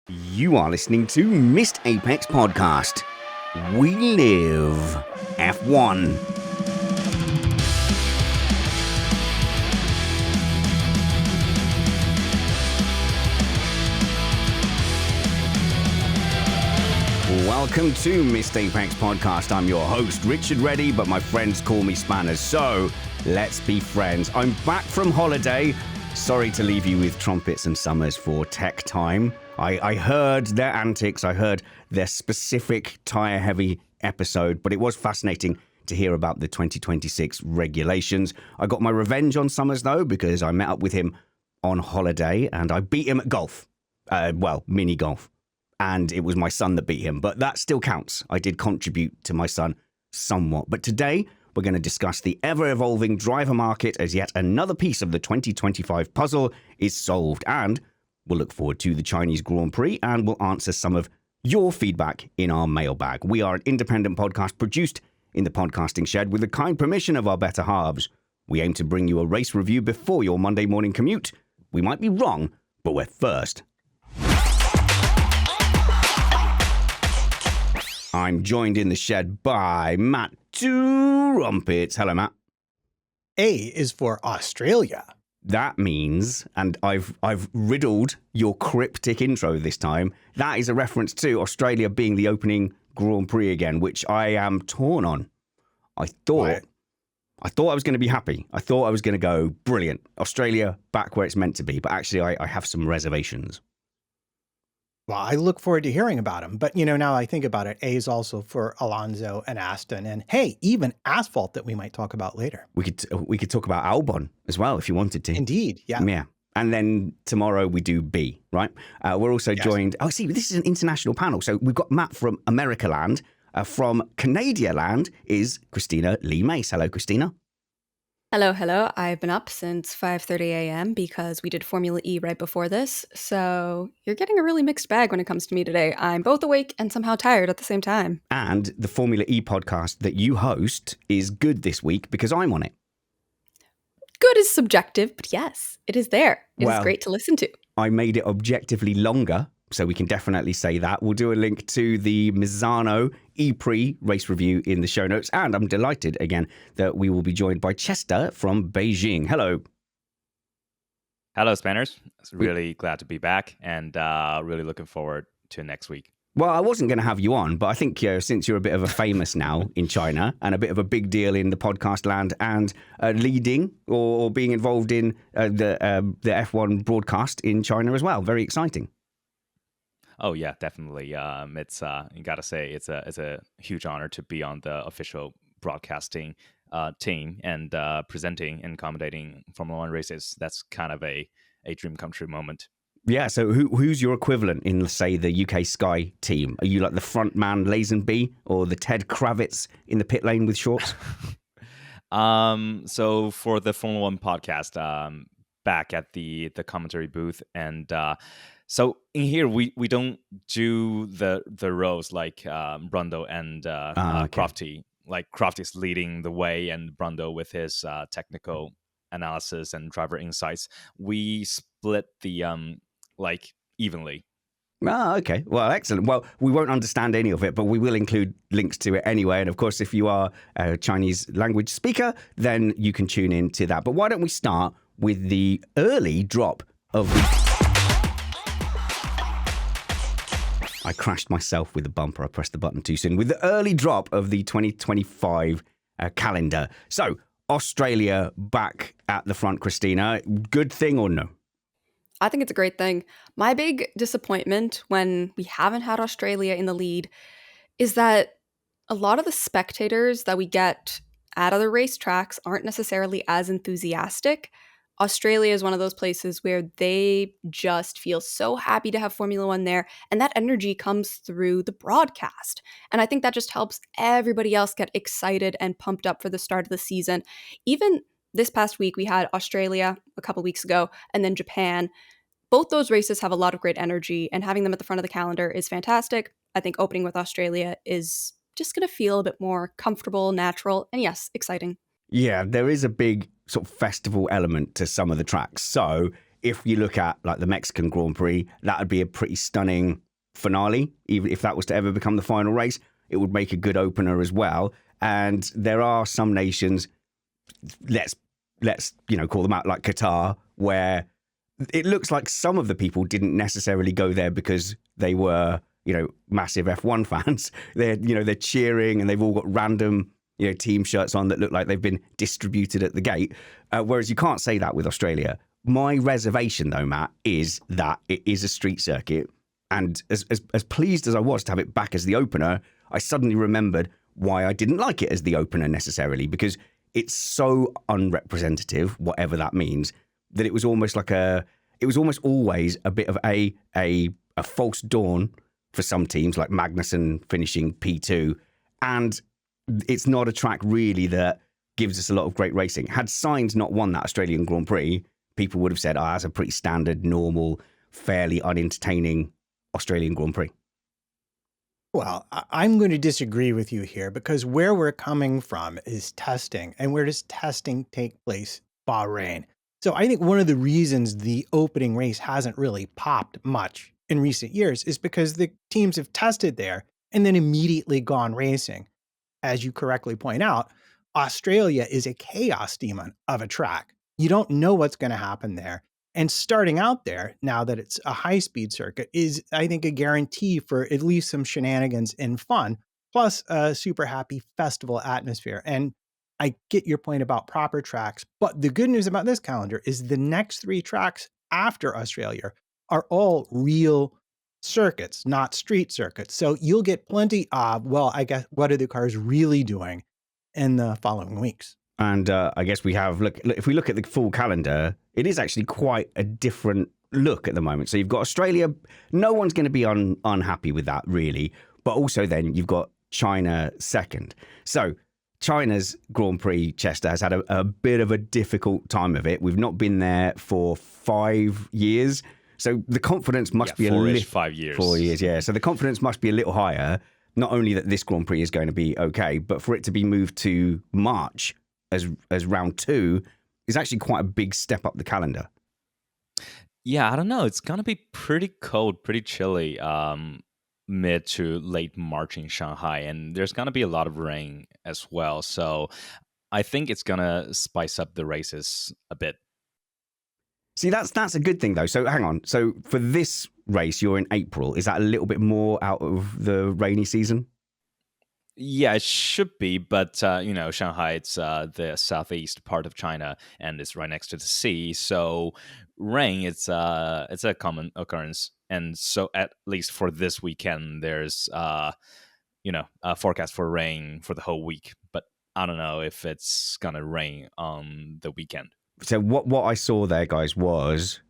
You are listening to Missed Apex Podcast. We live F1. Welcome to Missed Apex Podcast. I'm your host, Richard Reddy, but my friends call me Spanners, so let's be friends. I'm back from holiday. Sorry to leave you with Trumpets and Summers for tech time. I heard their antics. I heard their specific tyre-heavy episode, but it was fascinating to hear about the 2026 regulations. I got my revenge on Summers, though, because I met up with him on holiday and I beat him at golf. Mini golf. And it was my son that beat him, but that still counts. I did contribute to my son somewhat. But today, we're going to discuss the ever-evolving driver market as yet another piece of the 2025 puzzle is solved. And we'll look forward to the Chinese Grand Prix and we'll answer some of your feedback in our mailbag. We are an independent podcast produced in the podcasting shed with the kind permission of our better halves. We aim to bring you a race review before your Monday morning commute. We might be wrong, but we're first. I'm joined in the shed by Matt Trumpets. Hello, Matt. A is for Australia. That means, and I've riddled your cryptic intro this time, that is a reference to Australia being the opening Grand Prix again, which I am torn on. I thought I was going to be happy. I thought I was going to go, brilliant, Australia back where it's meant to be. But actually, I have some reservations. Well, I look forward to hearing about him. But, now I think about it, A is also for Alonso and Aston. And hey, even Asphalt that we might talk about later. We could talk about Albon as well if you wanted to. Indeed, yeah. Yeah. And then tomorrow we do B, right? We're also joined... Oh, see, this is an international panel. So we've got Matt from America Land. From Canada Land is Cristina Lee Mace. Hello, Cristina. Hello. I've been up since 5:30 a.m. because we did Formula E right before this. So you're getting a really mixed bag when it comes to me today. I'm both awake and somehow tired at the same time. And the Formula E podcast that you host is good this week because I'm on it. Good is subjective, but yes, it is there. It is great to listen to. I made it objectively longer, so we can definitely say that. We'll do a link to the Misane Eprix race review in the show notes. And I'm delighted, again, that we will be joined by Chester from Beijing. Hello. Hello, Spanners. Really glad to be back and really looking forward to next week. Well, I wasn't going to have you on, but I think since you're a bit of a famous now in China and a bit of a big deal in the podcast land and leading or being involved in the F1 broadcast in China as well. Very exciting. Oh yeah, definitely. It's you gotta say it's a huge honor to be on the official broadcasting team and presenting and commentating Formula One races. That's kind of a dream come true moment. Yeah. So who's your equivalent in, say, the UK Sky team? Are you like the front man Lazenby or the Ted Kravitz in the pit lane with shorts? So for the Formula One podcast, back at the commentary booth and. So in here, we don't do the roles like Brundle and Crofty. Like Crofty's leading the way and Brundle with his technical analysis and driver insights. We split the evenly. Okay. Well, excellent. Well, we won't understand any of it, but we will include links to it anyway. And of course, if you are a Chinese language speaker, then you can tune in to that. But why don't we start with the early drop of the... I crashed myself with the bumper. I pressed the button too soon. With the early drop of the 2025 calendar. So, Australia back at the front, Cristina. Good thing or no? I think it's a great thing. My big disappointment when we haven't had Australia in the lead is that a lot of the spectators that we get at other racetracks aren't necessarily as enthusiastic. Australia is one of those places where they just feel so happy to have Formula One there, and that energy comes through the broadcast. And I think that just helps everybody else get excited and pumped up for the start of the season. Even this past week, we had Australia a couple weeks ago, and then Japan. Both those races have a lot of great energy, and having them at the front of the calendar is fantastic. I think opening with Australia is just going to feel a bit more comfortable, natural, and yes, exciting. Yeah, there is a big sort of festival element to some of the tracks. So if you look at like the Mexican Grand Prix, that would be a pretty stunning finale. Even if that was to ever become the final race, it would make a good opener as well. And there are some nations, let's call them out, like Qatar, where it looks like some of the people didn't necessarily go there because they were, massive F1 fans. They're cheering and they've all got random, team shirts on that look like they've been distributed at the gate. Whereas you can't say that with Australia. My reservation, though, Matt, is that it is a street circuit. And as pleased as I was to have it back as the opener, I suddenly remembered why I didn't like it as the opener necessarily, because it's so unrepresentative, whatever that means, that it was almost always a bit of a false dawn for some teams, like Magnussen finishing P2. And it's not a track really that gives us a lot of great racing. Had Sainz not won that Australian Grand Prix, people would have said, that's a pretty standard, normal, fairly unentertaining Australian Grand Prix. Well, I'm going to disagree with you here because where we're coming from is testing. And where does testing take place? Bahrain. So I think one of the reasons the opening race hasn't really popped much in recent years is because the teams have tested there and then immediately gone racing. As you correctly point out, Australia is a chaos demon of a track. You don't know what's going to happen there. And starting out there, now that it's a high-speed circuit, is, I think, a guarantee for at least some shenanigans and fun, plus a super happy festival atmosphere. And I get your point about proper tracks, but the good news about this calendar is the next 3 tracks after Australia are all real circuits, not street circuits. So you'll get plenty of, I guess, what are the cars really doing in the following weeks? And I guess if we look at the full calendar, it is actually quite a different look at the moment. So you've got Australia. No one's going to be unhappy with that, really. But also then you've got China second. So China's Grand Prix, Chester, has had a bit of a difficult time of it. We've not been there for 5 years. So the confidence must be a little... 5 years. 4 years, yeah. So the confidence must be a little higher. Not only that this Grand Prix is going to be okay, but for it to be moved to March as round 2 is actually quite a big step up the calendar. Yeah, I don't know. It's going to be pretty cold, pretty chilly mid to late March in Shanghai. And there's going to be a lot of rain as well. So I think it's going to spice up the races a bit. See, that's a good thing, though. So hang on. So for this race, you're in April. Is that a little bit more out of the rainy season? Yeah, it should be, but Shanghai, it's the southeast part of China, and it's right next to the sea. So rain, it's a common occurrence, and so at least for this weekend, there's a forecast for rain for the whole week. But I don't know if it's gonna rain on the weekend. So what I saw there, guys, was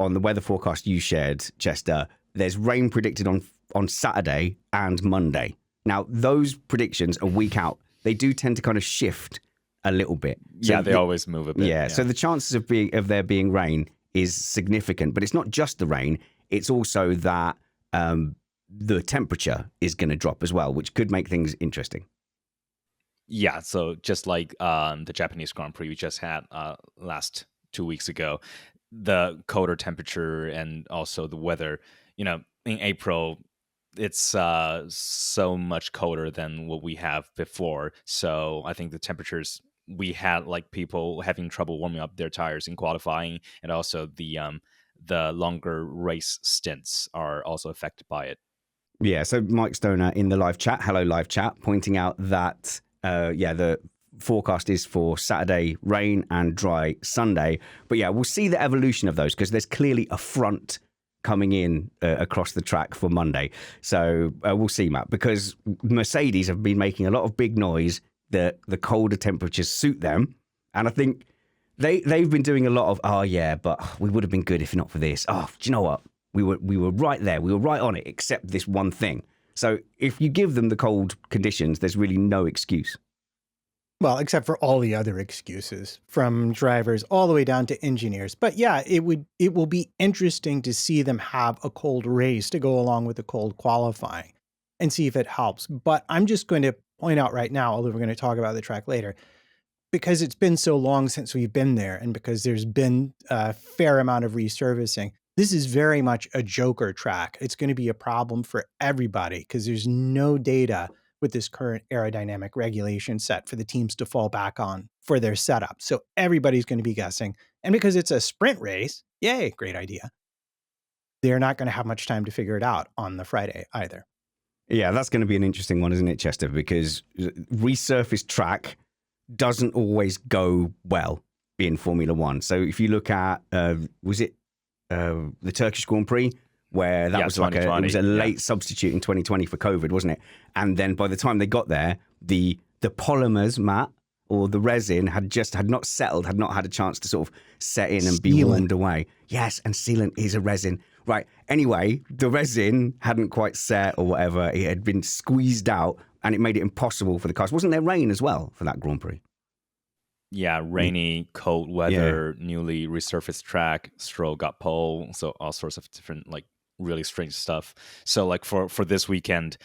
on the weather forecast you shared, Chester. There's rain predicted on Saturday and Monday. Now, those predictions a week out, they do tend to kind of shift a little bit. So they always move a bit. Yeah, so the chances of there being rain is significant. But it's not just the rain. It's also that the temperature is going to drop as well, which could make things interesting. Yeah, so just like the Japanese Grand Prix we just had last 2 weeks ago, the colder temperature and also the weather, in April, it's so much colder than what we have before. So I think the temperatures, we had like people having trouble warming up their tires in qualifying, and also the longer race stints are also affected by it. Yeah, so Mike Stoner in the live chat, hello live chat, pointing out that the forecast is for Saturday rain and dry Sunday. But yeah, we'll see the evolution of those because there's clearly a front coming in across the track for Monday. So we'll see, Matt, because Mercedes have been making a lot of big noise that the colder temperatures suit them. And I think they've been doing a lot of, but we would have been good if not for this. Oh, do you know what? We were right there. We were right on it, except this one thing. So if you give them the cold conditions, there's really no excuse. Well, except for all the other excuses from drivers all the way down to engineers. But yeah, it will be interesting to see them have a cold race to go along with the cold qualifying and see if it helps. But I'm just going to point out right now, although we're going to talk about the track later, because it's been so long since we've been there and because there's been a fair amount of resurfacing, this is very much a joker track. It's going to be a problem for everybody because there's no data with this current aerodynamic regulation set for the teams to fall back on for their setup. So everybody's going to be guessing. And because it's a sprint race, yay, great idea. They're not going to have much time to figure it out on the Friday either. Yeah, that's going to be an interesting one, isn't it, Chester? Because resurfaced track doesn't always go well in Formula One. So if you look at, was it the Turkish Grand Prix, where that was like it was a late substitute in 2020 for COVID, wasn't it? And then by the time they got there, the polymers, Matt, or the resin had not settled, had not had a chance to sort of set in and be warmed away. Yes, and sealant is a resin. Right. Anyway, the resin hadn't quite set or whatever. It had been squeezed out and it made it impossible for the cars. Wasn't there rain as well for that Grand Prix? Yeah, rainy, cold weather, newly resurfaced track, Stroll got pole, so all sorts of different, like, really strange stuff. So, like, for this weekend,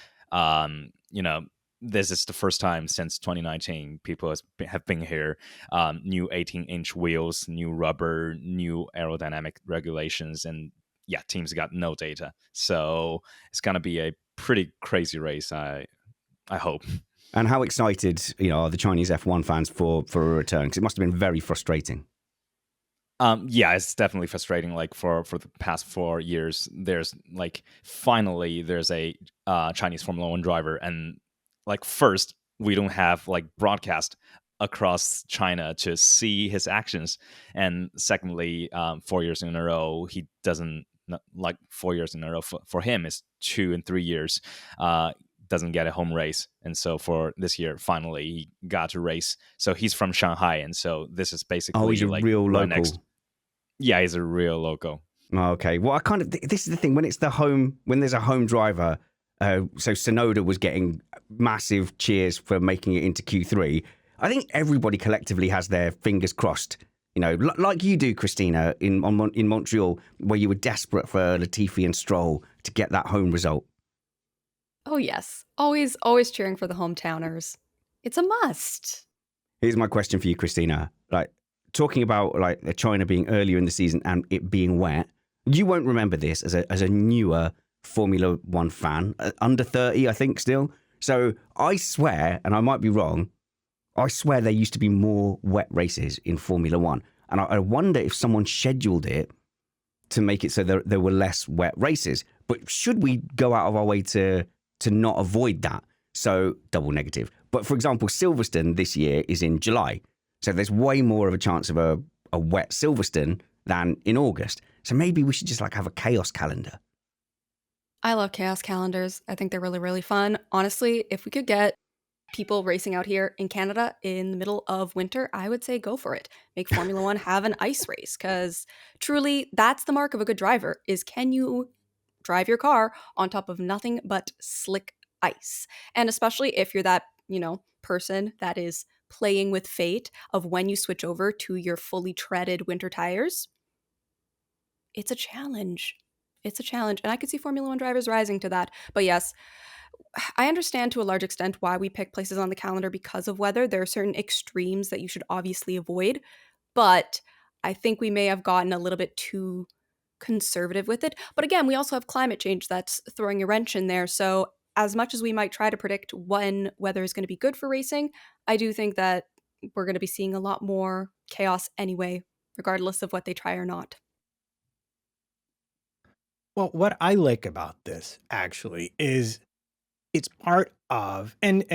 this is the first time since 2019 people have been here. New 18-inch wheels, new rubber, new aerodynamic regulations, and yeah, teams got no data. So it's going to be a pretty crazy race, I hope. And how excited, are the Chinese F1 fans for a return? Because it must have been very frustrating. Yeah, it's definitely frustrating. Like for the past 4 years, finally there's a Chinese Formula One driver, and like first we don't have like broadcast across China to see his actions, and secondly, 4 years in a row he doesn't, like 4 years in a row for him is 2 and 3 years. Doesn't get a home race, and so for this year finally he got to race. So he's from Shanghai, and so this is basically he's a real local. Yeah, he's a real local. Okay, well, this is the thing, when there's a home driver. So Tsunoda was getting massive cheers for making it into Q3. I think everybody collectively has their fingers crossed, like you do, Cristina, in Montreal, where you were desperate for Latifi and Stroll to get that home result. Oh, yes. Always cheering for the hometowners. It's a must. Here's my question for you, Cristina. Like, talking about like China being earlier in the season and it being wet, you won't remember this as a newer Formula One fan, under 30, I think still. So I swear, and I might be wrong, I swear there used to be more wet races in Formula One. And I wonder if someone scheduled it to make it so there were less wet races. But should we go out of our way to not avoid that? So double negative. But for example, Silverstone this year is in July. So there's way more of a chance of a wet Silverstone than in August. So maybe we should just like have a chaos calendar. I love chaos calendars. I think they're really, really fun. Honestly, if we could get people racing out here in Canada in the middle of winter, I would say go for it. Make Formula One have an ice race, because truly that's the mark of a good driver, is can you drive your car on top of nothing but slick ice? And especially if you're that, person that is playing with fate of when you switch over to your fully treaded winter tires, it's a challenge. It's a challenge. And I could see Formula One drivers rising to that. But yes, I understand to a large extent why we pick places on the calendar because of weather. There are certain extremes that you should obviously avoid. But I think we may have gotten a little bit too conservative with it. But again, we also have climate change that's throwing a wrench in there. So as much as we might try to predict when weather is going to be good for racing, I do think that we're going to be seeing a lot more chaos anyway, regardless of what they try or not. Well, what I like about this actually is it's part of, and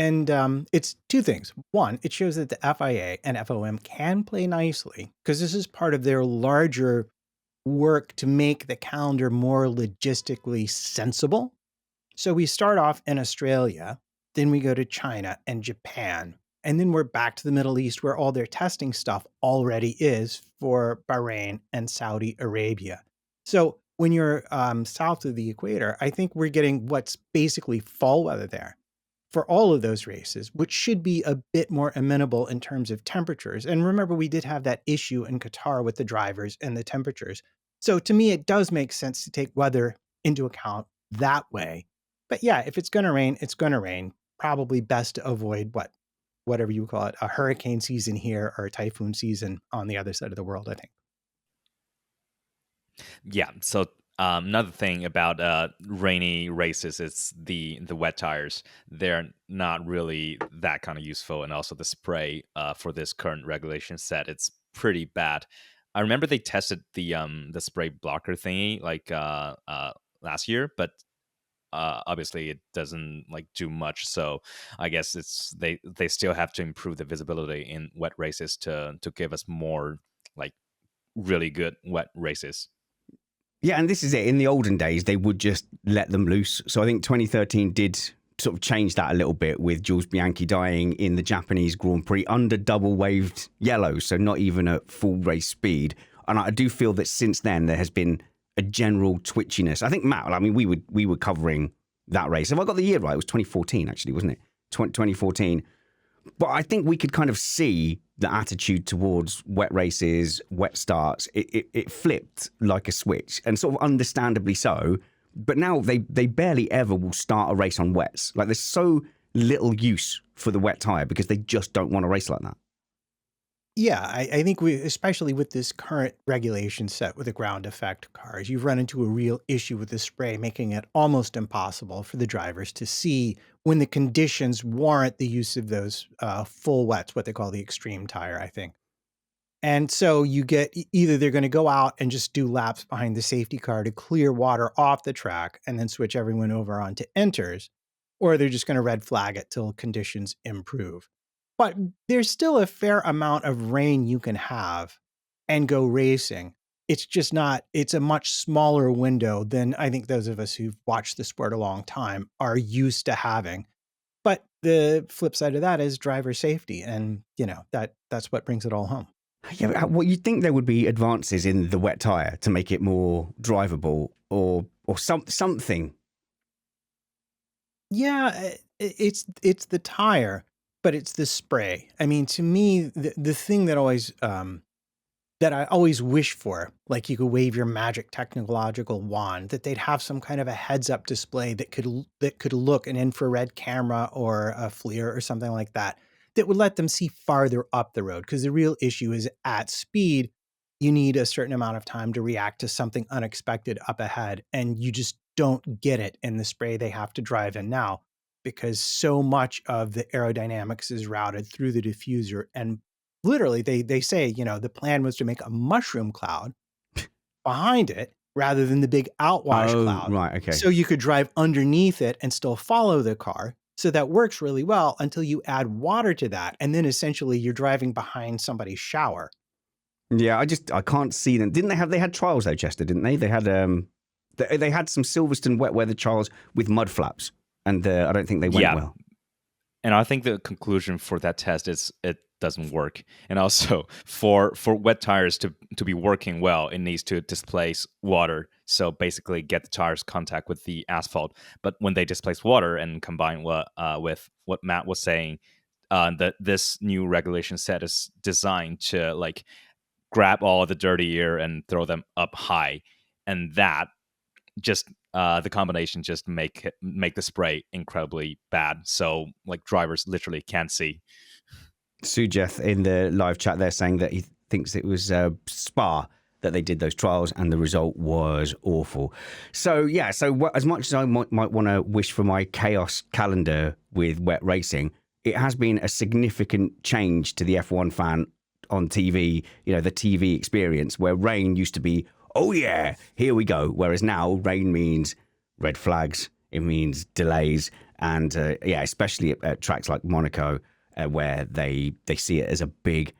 it's two things. One, it shows that the FIA and FOM can play nicely because this is part of their larger work to make the calendar more logistically sensible. So we start off in Australia, then we go to China and Japan, and then we're back to the Middle East where all their testing stuff already is for Bahrain and Saudi Arabia. So when you're south of the equator, I think we're getting what's basically fall weather there for all of those races, which should be a bit more amenable in terms of temperatures. And remember, we did have that issue in Qatar with the drivers and the temperatures. So to me, it does make sense to take weather into account that way. But yeah, if it's going to rain, it's going to rain. Probably best to avoid whatever you call it, a hurricane season here or a typhoon season on the other side of the world, I think. Yeah. So another thing about rainy races is the wet tires. They're not really that kind of useful, and also the spray for this current regulation set, it's pretty bad. I remember they tested the spray blocker thingy like last year, but obviously it doesn't like do much. So I guess it's they still have to improve the visibility in wet races to give us more like really good wet races. Yeah, and this is it. In the olden days, they would just let them loose. So I think 2013 did sort of change that a little bit with Jules Bianchi dying in the Japanese Grand Prix under double waved yellow, so not even at full race speed. And I do feel that since then there has been a general twitchiness. I think, Matt, I mean, we were covering that race. If I got the year right, it was 2014 actually, wasn't it? 2014. But I think we could kind of see the attitude towards wet races, wet starts. It flipped like a switch, and sort of understandably so. But now they barely ever will start a race on wets. Like, there's so little use for the wet tire because they just don't want to race like that. Yeah, I think especially with this current regulation set with the ground effect cars, you've run into a real issue with the spray, making it almost impossible for the drivers to see when the conditions warrant the use of those full wets, what they call the extreme tire, I think. And so you get either they're going to go out and just do laps behind the safety car to clear water off the track and then switch everyone over onto enters, or they're just going to red flag it till conditions improve. But there's still a fair amount of rain you can have and go racing. It's just not, it's a much smaller window than I think those of us who've watched the sport a long time are used to having. But the flip side of that is driver safety. And, that's what brings it all home. Yeah, well, you'd think there would be advances in the wet tire to make it more drivable or something. Yeah, it's the tire, but it's the spray. I mean, to me, the thing that always that I always wish for, like you could wave your magic technological wand, that they'd have some kind of a heads-up display that could look an infrared camera or a FLIR or something like that would let them see farther up the road. Because the real issue is at speed, you need a certain amount of time to react to something unexpected up ahead, and you just don't get it in the spray they have to drive in now, because so much of the aerodynamics is routed through the diffuser. And literally, they say, the plan was to make a mushroom cloud behind it rather than the big outwash cloud. Right, okay. So you could drive underneath it and still follow the car. So that works really well until you add water to that. And then essentially you're driving behind somebody's shower. Yeah, I can't see them. They had trials though, Chester, didn't they? They had they had some Silverstone wet weather trials with mud flaps, and I don't think they went well. And I think the conclusion for that test is it doesn't work. And also for wet tires to be working well, it needs to displace water. So basically get the tires contact with the asphalt. But when they displace water and combine with what Matt was saying, that this new regulation set is designed to like grab all the dirty air and throw them up high. And that just the combination just make the spray incredibly bad. So like drivers literally can't see. Sujeth in the live chat there saying that he thinks it was Spa that they did those trials and the result was awful. So yeah, as much as I might want to wish for my chaos calendar with wet racing, it has been a significant change to the F1 fan on TV, the TV experience, where rain used to be, oh yeah, here we go. Whereas now rain means red flags, it means delays, and especially at tracks like Monaco, where they see it as a big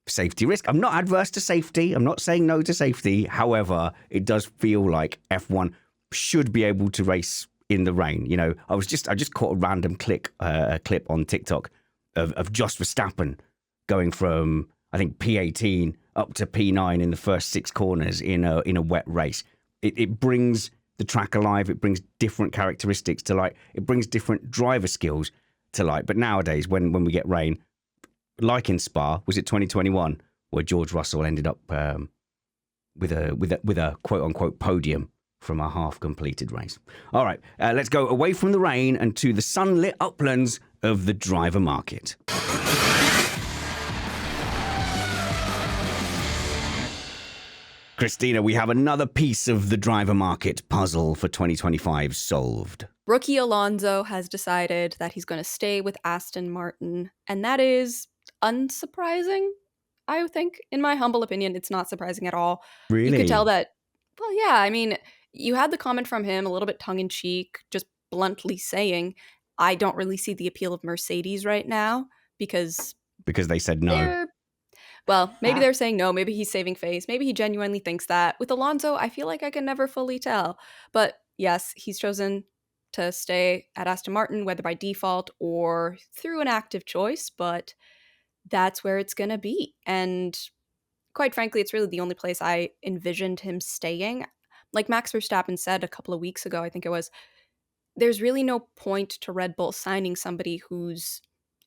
safety risk. I'm not adverse to safety. I'm not saying no to safety. However, it does feel like F1 should be able to race in the rain. I just caught a random clip on TikTok of Jos Verstappen going from, I think, P18 up to P9 in the first 6 corners in a wet race. It brings the track alive. It brings different characteristics to light. It brings different driver skills to light. But nowadays, when we get rain, like in Spa, was it 2021, where George Russell ended up with a quote unquote podium from a half completed race. All right, let's go away from the rain and to the sunlit uplands of the driver market. Cristina, we have another piece of the driver market puzzle for 2025 solved. Rookie Alonso has decided that he's going to stay with Aston Martin, and that is unsurprising, I think. In my humble opinion, it's not surprising at all. Really? You could tell that, well, yeah, I mean, you had the comment from him, a little bit tongue-in-cheek, just bluntly saying, I don't really see the appeal of Mercedes right now, because they said no. Well, maybe they're saying no, maybe he's saving face, maybe he genuinely thinks that. With Alonso, I feel like I can never fully tell. But yes, he's chosen to stay at Aston Martin, whether by default or through an active choice, but that's where it's going to be. And quite frankly, it's really the only place I envisioned him staying. Like Max Verstappen said a couple of weeks ago, I think it was, there's really no point to Red Bull signing somebody who's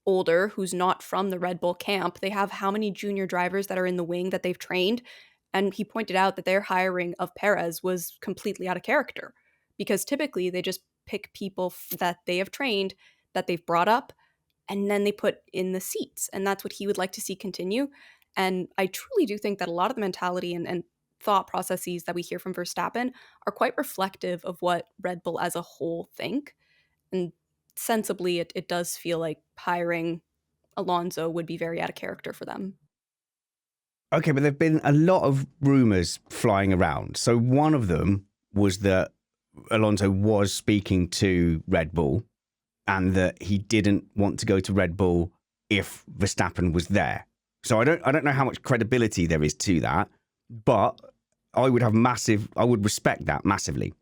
older, who's not from the Red Bull camp. They have how many junior drivers that are in the wing that they've trained? And he pointed out that their hiring of Perez was completely out of character, because typically they just pick people that they have trained, that they've brought up, and then they put in the seats. And that's what he would like to see continue. And I truly do think that a lot of the mentality and thought processes that we hear from Verstappen are quite reflective of what Red Bull as a whole think. And sensibly, it does feel like hiring Alonso would be very out of character for them. Okay, but there have been a lot of rumours flying around. So one of them was that Alonso was speaking to Red Bull and that he didn't want to go to Red Bull if Verstappen was there. So I don't know how much credibility there is to that, but I would respect that massively.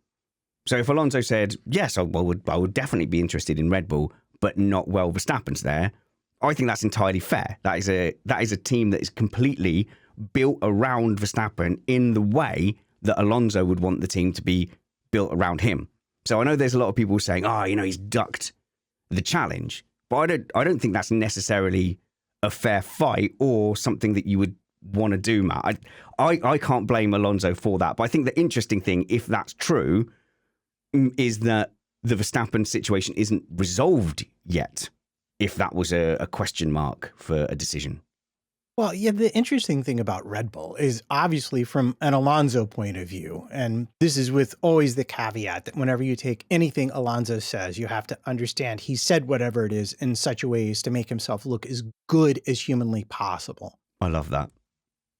So if Alonso said, yes, I would definitely be interested in Red Bull, but not while Verstappen's there, I think that's entirely fair. That is a team that is completely built around Verstappen in the way that Alonso would want the team to be built around him. So I know there's a lot of people saying, he's ducked the challenge, but I don't think that's necessarily a fair fight or something that you would want to do, Matt. I can't blame Alonso for that, but I think the interesting thing, if that's true, is that the Verstappen situation isn't resolved yet, if that was a question mark for a decision. Well, yeah, the interesting thing about Red Bull is obviously from an Alonso point of view, and this is with always the caveat that whenever you take anything Alonso says, you have to understand he said whatever it is in such a way as to make himself look as good as humanly possible. I love that.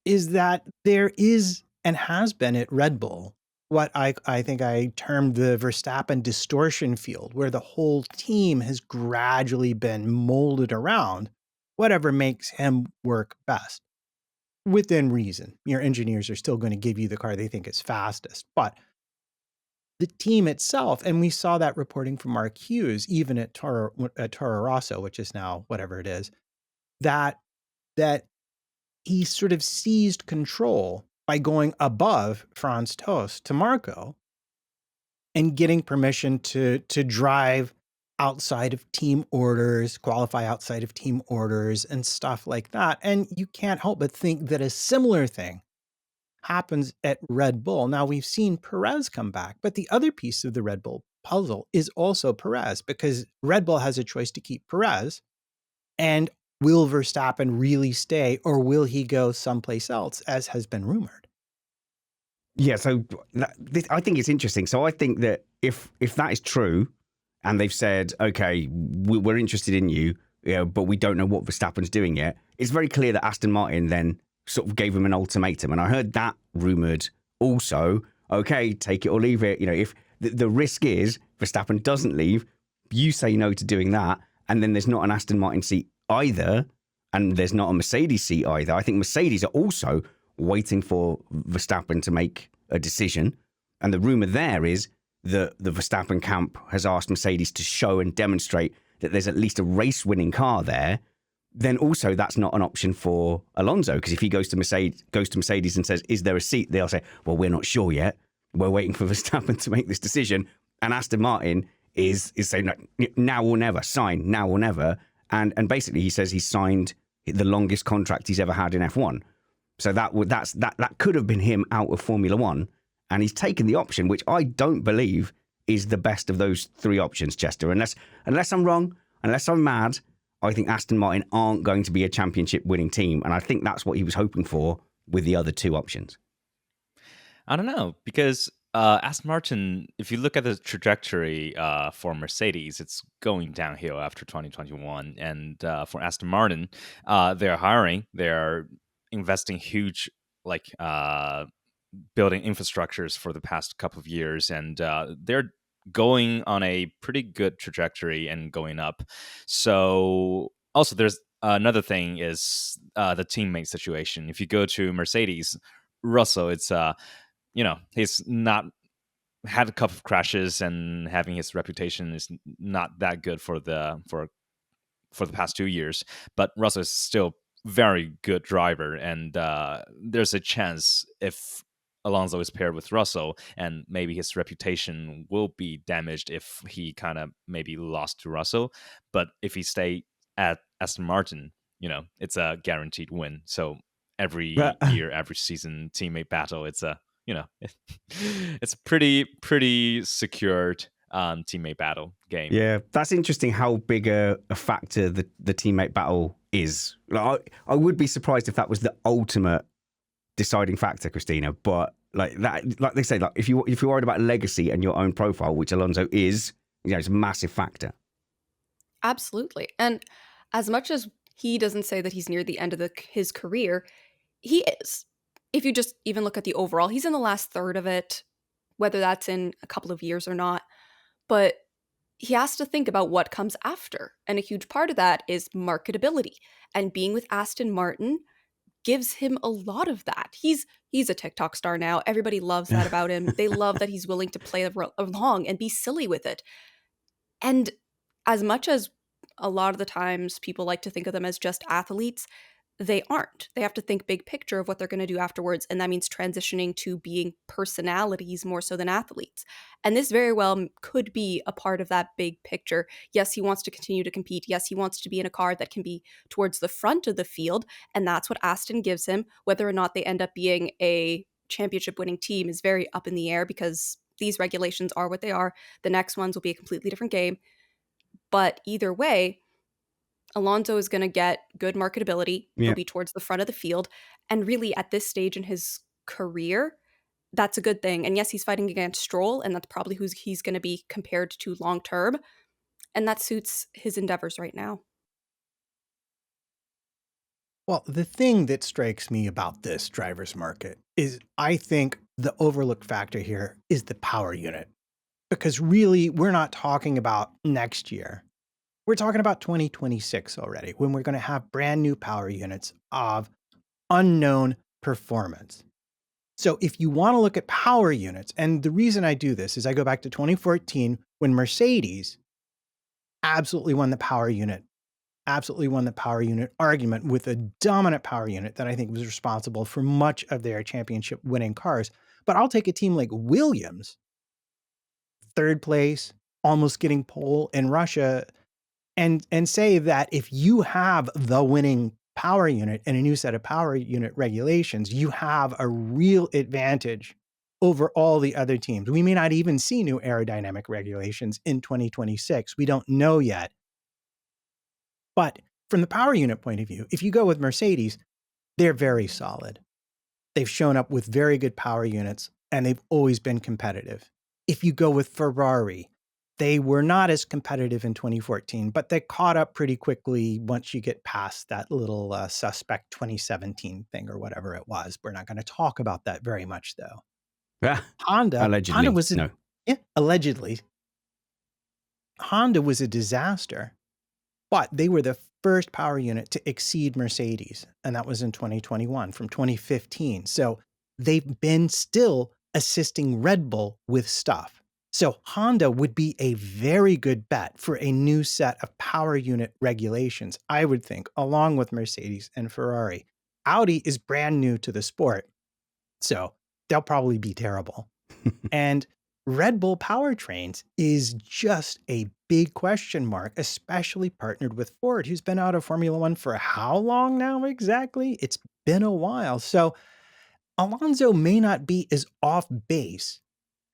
Is that there is and has been at Red Bull what I think I termed the Verstappen distortion field, where the whole team has gradually been molded around whatever makes him work best. Within reason. Your engineers are still going to give you the car they think is fastest. But the team itself, and we saw that reporting from Mark Hughes, even at Toro Rosso, which is now whatever it is, that he sort of seized control by going above Franz Tost to Marco and getting permission to drive outside of team orders, qualify outside of team orders and stuff like that. And you can't help but think that a similar thing happens at Red Bull. Now we've seen Perez come back, but the other piece of the Red Bull puzzle is also Perez, because Red Bull has a choice to keep Perez. And will Verstappen really stay, or will he go someplace else, as has been rumored? Yeah, so I think it's interesting. So I think that if that is true, and they've said, okay, we're interested in you, but we don't know what Verstappen's doing yet, it's very clear that Aston Martin then sort of gave him an ultimatum. And I heard that rumoured also, okay, take it or leave it. If the risk is Verstappen doesn't leave, you say no to doing that, and then there's not an Aston Martin seat either, and there's not a Mercedes seat either. I think Mercedes are also waiting for Verstappen to make a decision. And the rumour there is that the Verstappen camp has asked Mercedes to show and demonstrate that there's at least a race-winning car there. Then also that's not an option for Alonso, because if he goes to Mercedes and says, is there a seat? They'll say, well, we're not sure yet. We're waiting for Verstappen to make this decision. And Aston Martin is saying, now or never, sign now or never. And basically he says he's signed the longest contract he's ever had in F1. So that could have been him out of Formula One. And he's taken the option, which I don't believe is the best of those three options, Chester. Unless I'm wrong, unless I'm mad, I think Aston Martin aren't going to be a championship winning team. And I think that's what he was hoping for with the other two options. I don't know, because Aston Martin, if you look at the trajectory for Mercedes, it's going downhill after 2021. And for Aston Martin, they're hiring, they're investing huge, like building infrastructures for the past couple of years, and they're going on a pretty good trajectory and going up. So also, there's another thing is the teammate situation. If you go to Mercedes, Russell, it's he's not had a couple of crashes, and having his reputation is not that good for the past 2 years. But Russell is still very good driver, and there's a chance if Alonso is paired with Russell, and maybe his reputation will be damaged if he kind of maybe lost to Russell. But if he stay at Aston Martin, it's a guaranteed win. So every year, every season, teammate battle, it's a it's a pretty secured teammate battle game. Yeah, that's interesting how big a factor the teammate battle is. Like, I would be surprised if that was the ultimate deciding factor, Cristina. But like that, like they say, like if you're worried about legacy and your own profile, which Alonso is, it's a massive factor. Absolutely. And as much as he doesn't say that he's near the end of his career, he is. If you just even look at the overall, he's in the last third of it, whether that's in a couple of years or not. But he has to think about what comes after. And a huge part of that is marketability. And being with Aston Martin gives him a lot of that. He's a TikTok star now. Everybody loves that about him. They love that he's willing to play along and be silly with it. And as much as a lot of the times people like to think of them as just athletes, they aren't. They have to think big picture of what they're going to do afterwards. And that means transitioning to being personalities more so than athletes. And this very well could be a part of that big picture. Yes, he wants to continue to compete. Yes, he wants to be in a car that can be towards the front of the field. And that's what Aston gives him. Whether or not they end up being a championship winning team is very up in the air because these regulations are what they are. The next ones will be a completely different game. But either way, Alonso is going to get good marketability. Yeah. He'll be towards the front of the field. And really, at this stage in his career, that's a good thing. And yes, he's fighting against Stroll, and that's probably who he's going to be compared to long term. And that suits his endeavors right now. Well, the thing that strikes me about this driver's market is I think the overlooked factor here is the power unit. Because really, we're not talking about next year. We're talking about 2026 already, when we're going to have brand new power units of unknown performance. So if you want to look at power units, and the reason I do this is I go back to 2014 when Mercedes absolutely won the power unit argument with a dominant power unit that I think was responsible for much of their championship winning cars. But I'll take a team like Williams, third place, almost getting pole in Russia, and say that if you have the winning power unit and a new set of power unit regulations, you have a real advantage over all the other teams. We may not even see new aerodynamic regulations in 2026. We don't know yet. But from the power unit point of view, if you go with Mercedes, they're very solid. They've shown up with very good power units, and they've always been competitive. If you go with Ferrari, they were not as competitive in 2014, but they caught up pretty quickly once you get past that little suspect 2017 thing or whatever it was. We're not going to talk about that very much, though. Honda was allegedly. Honda was a disaster, but they were the first power unit to exceed Mercedes, and that was in 2021 from 2015. So they've been still assisting Red Bull with stuff. So Honda would be a very good bet for a new set of power unit regulations, I would think, along with Mercedes and Ferrari. Audi is brand new to the sport, so they'll probably be terrible. And Red Bull powertrains is just a big question mark, especially partnered with Ford, who's been out of Formula One for how long now exactly? It's been a while. So Alonso may not be as off base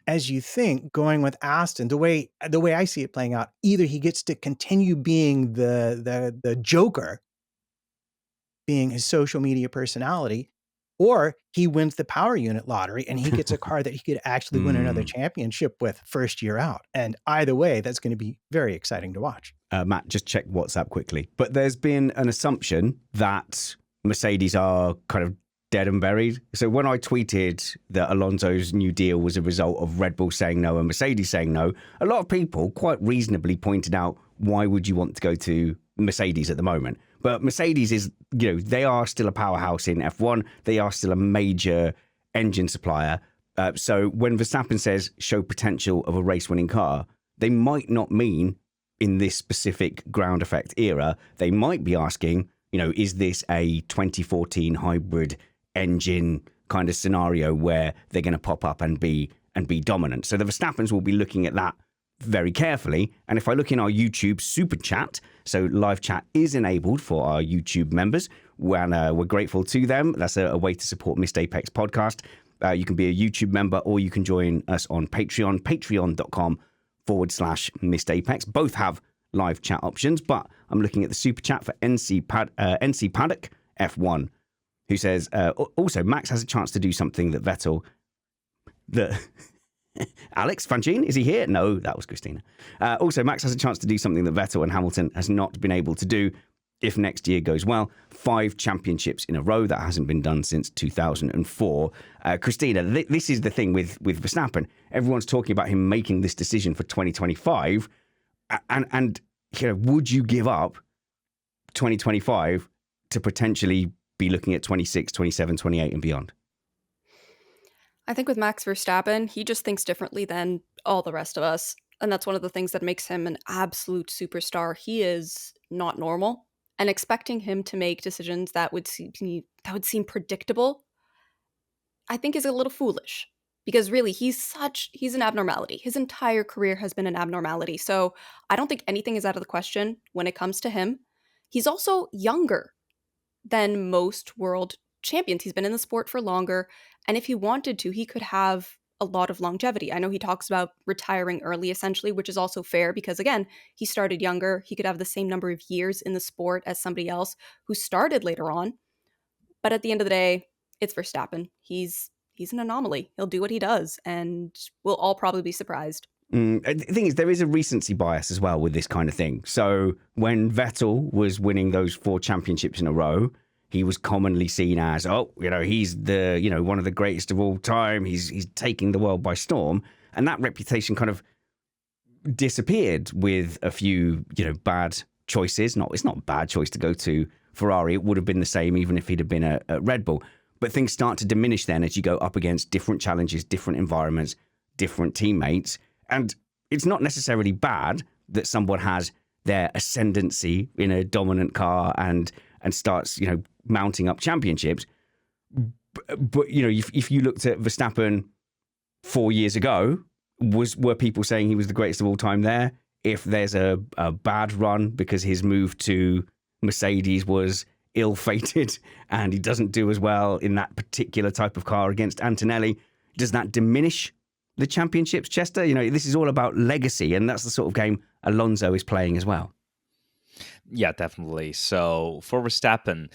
as you think going with Aston. The way I see it playing out, either he gets to continue being the Joker, being his social media personality, Or he wins the power unit lottery and he gets a car that he could actually win another Mm. championship with first year out. And either way, that's going to be very exciting to watch. Matt, just check WhatsApp quickly. But there's been an assumption that Mercedes are kind of dead and buried. So when I tweeted that Alonso's new deal was a result of Red Bull saying no and Mercedes saying no, a lot of people quite reasonably pointed out, why would you want to go to Mercedes at the moment? But Mercedes is, they are still a powerhouse in F1. They are still a major engine supplier. So when Verstappen says show potential of a race-winning car, they might not mean in this specific ground effect era. They might be asking, is this a 2014 hybrid engine kind of scenario where they're going to pop up and be dominant? So the Verstappens will be looking at that very carefully. And if I look in our YouTube super chat, so live chat is enabled for our YouTube members, and we're grateful to them. That's a way to support Missed Apex podcast. You can be a YouTube member or you can join us on Patreon, patreon.com/Missed Apex. Both have live chat options, but I'm looking at the super chat for NC Paddock F1, who says, also, Max has a chance to do something that Vettel... Alex Fangine, is he here? No, that was Cristina. Also, Max has a chance to do something that Vettel and Hamilton has not been able to do if next year goes well. 5 championships in a row. That hasn't been done since 2004. Cristina, this is the thing with Verstappen. Everyone's talking about him making this decision for 2025. And would you give up 2025 to potentially be looking at 26, 27, 28 and beyond? I think with Max Verstappen, he just thinks differently than all the rest of us. And that's one of the things that makes him an absolute superstar. He is not normal. And expecting him to make decisions that would seem predictable, I think is a little foolish. Because really, he's an abnormality. His entire career has been an abnormality. So I don't think anything is out of the question when it comes to him. He's also younger than most world champions. He's been in the sport for longer. And if he wanted to, he could have a lot of longevity. I know he talks about retiring early, essentially, which is also fair because, again, he started younger. He could have the same number of years in the sport as somebody else who started later on. But at the end of the day, it's Verstappen. He's an anomaly. He'll do what he does, and we'll all probably be surprised. The thing is, there is a recency bias as well with this kind of thing. So when Vettel was winning those 4 championships in a row, he was commonly seen as, he's the, one of the greatest of all time. He's taking the world by storm. And that reputation kind of disappeared with a few, bad choices. It's not a bad choice to go to Ferrari. It would have been the same even if he'd have been at Red Bull. But things start to diminish then as you go up against different challenges, different environments, different teammates. And it's not necessarily bad that someone has their ascendancy in a dominant car and starts, mounting up championships. But if you looked at Verstappen 4 years ago, were people saying he was the greatest of all time there? If there's a bad run because his move to Mercedes was ill-fated and he doesn't do as well in that particular type of car against Antonelli, does that diminish the championships, Chester? This is all about legacy, and that's the sort of game Alonso is playing as well. Yeah, definitely. So for Verstappen,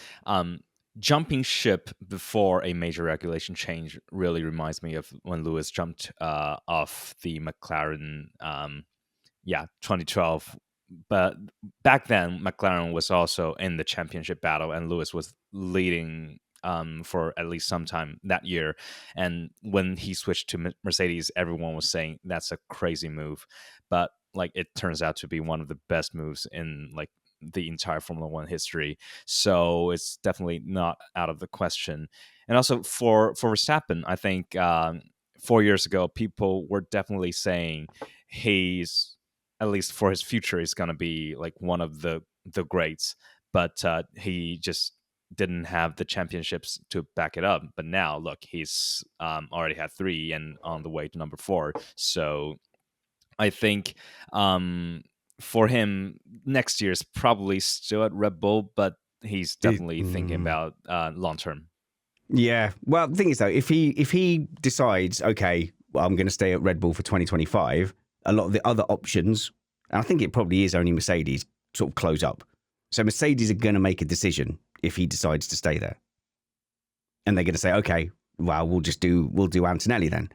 jumping ship before a major regulation change really reminds me of when Lewis jumped off the McLaren, 2012. But back then, McLaren was also in the championship battle, and Lewis was leading for at least some time that year. And when he switched to Mercedes, everyone was saying that's a crazy move. But it turns out to be one of the best moves in the entire Formula One history. So it's definitely not out of the question. And also for Verstappen, I think 4 years ago, people were definitely saying he's, at least for his future, is going to be one of the greats. But he just didn't have the championships to back it up. But now, look, he's already had 3 and on the way to number 4. So I think for him, next year is probably still at Red Bull, but he's definitely thinking about long term. Yeah. Well, the thing is, though, if he decides, okay, well, I'm going to stay at Red Bull for 2025, a lot of the other options, and I think it probably is only Mercedes, sort of close up. So Mercedes are going to make a decision if he decides to stay there. and they're going to say, okay, well, we'll do Antonelli then.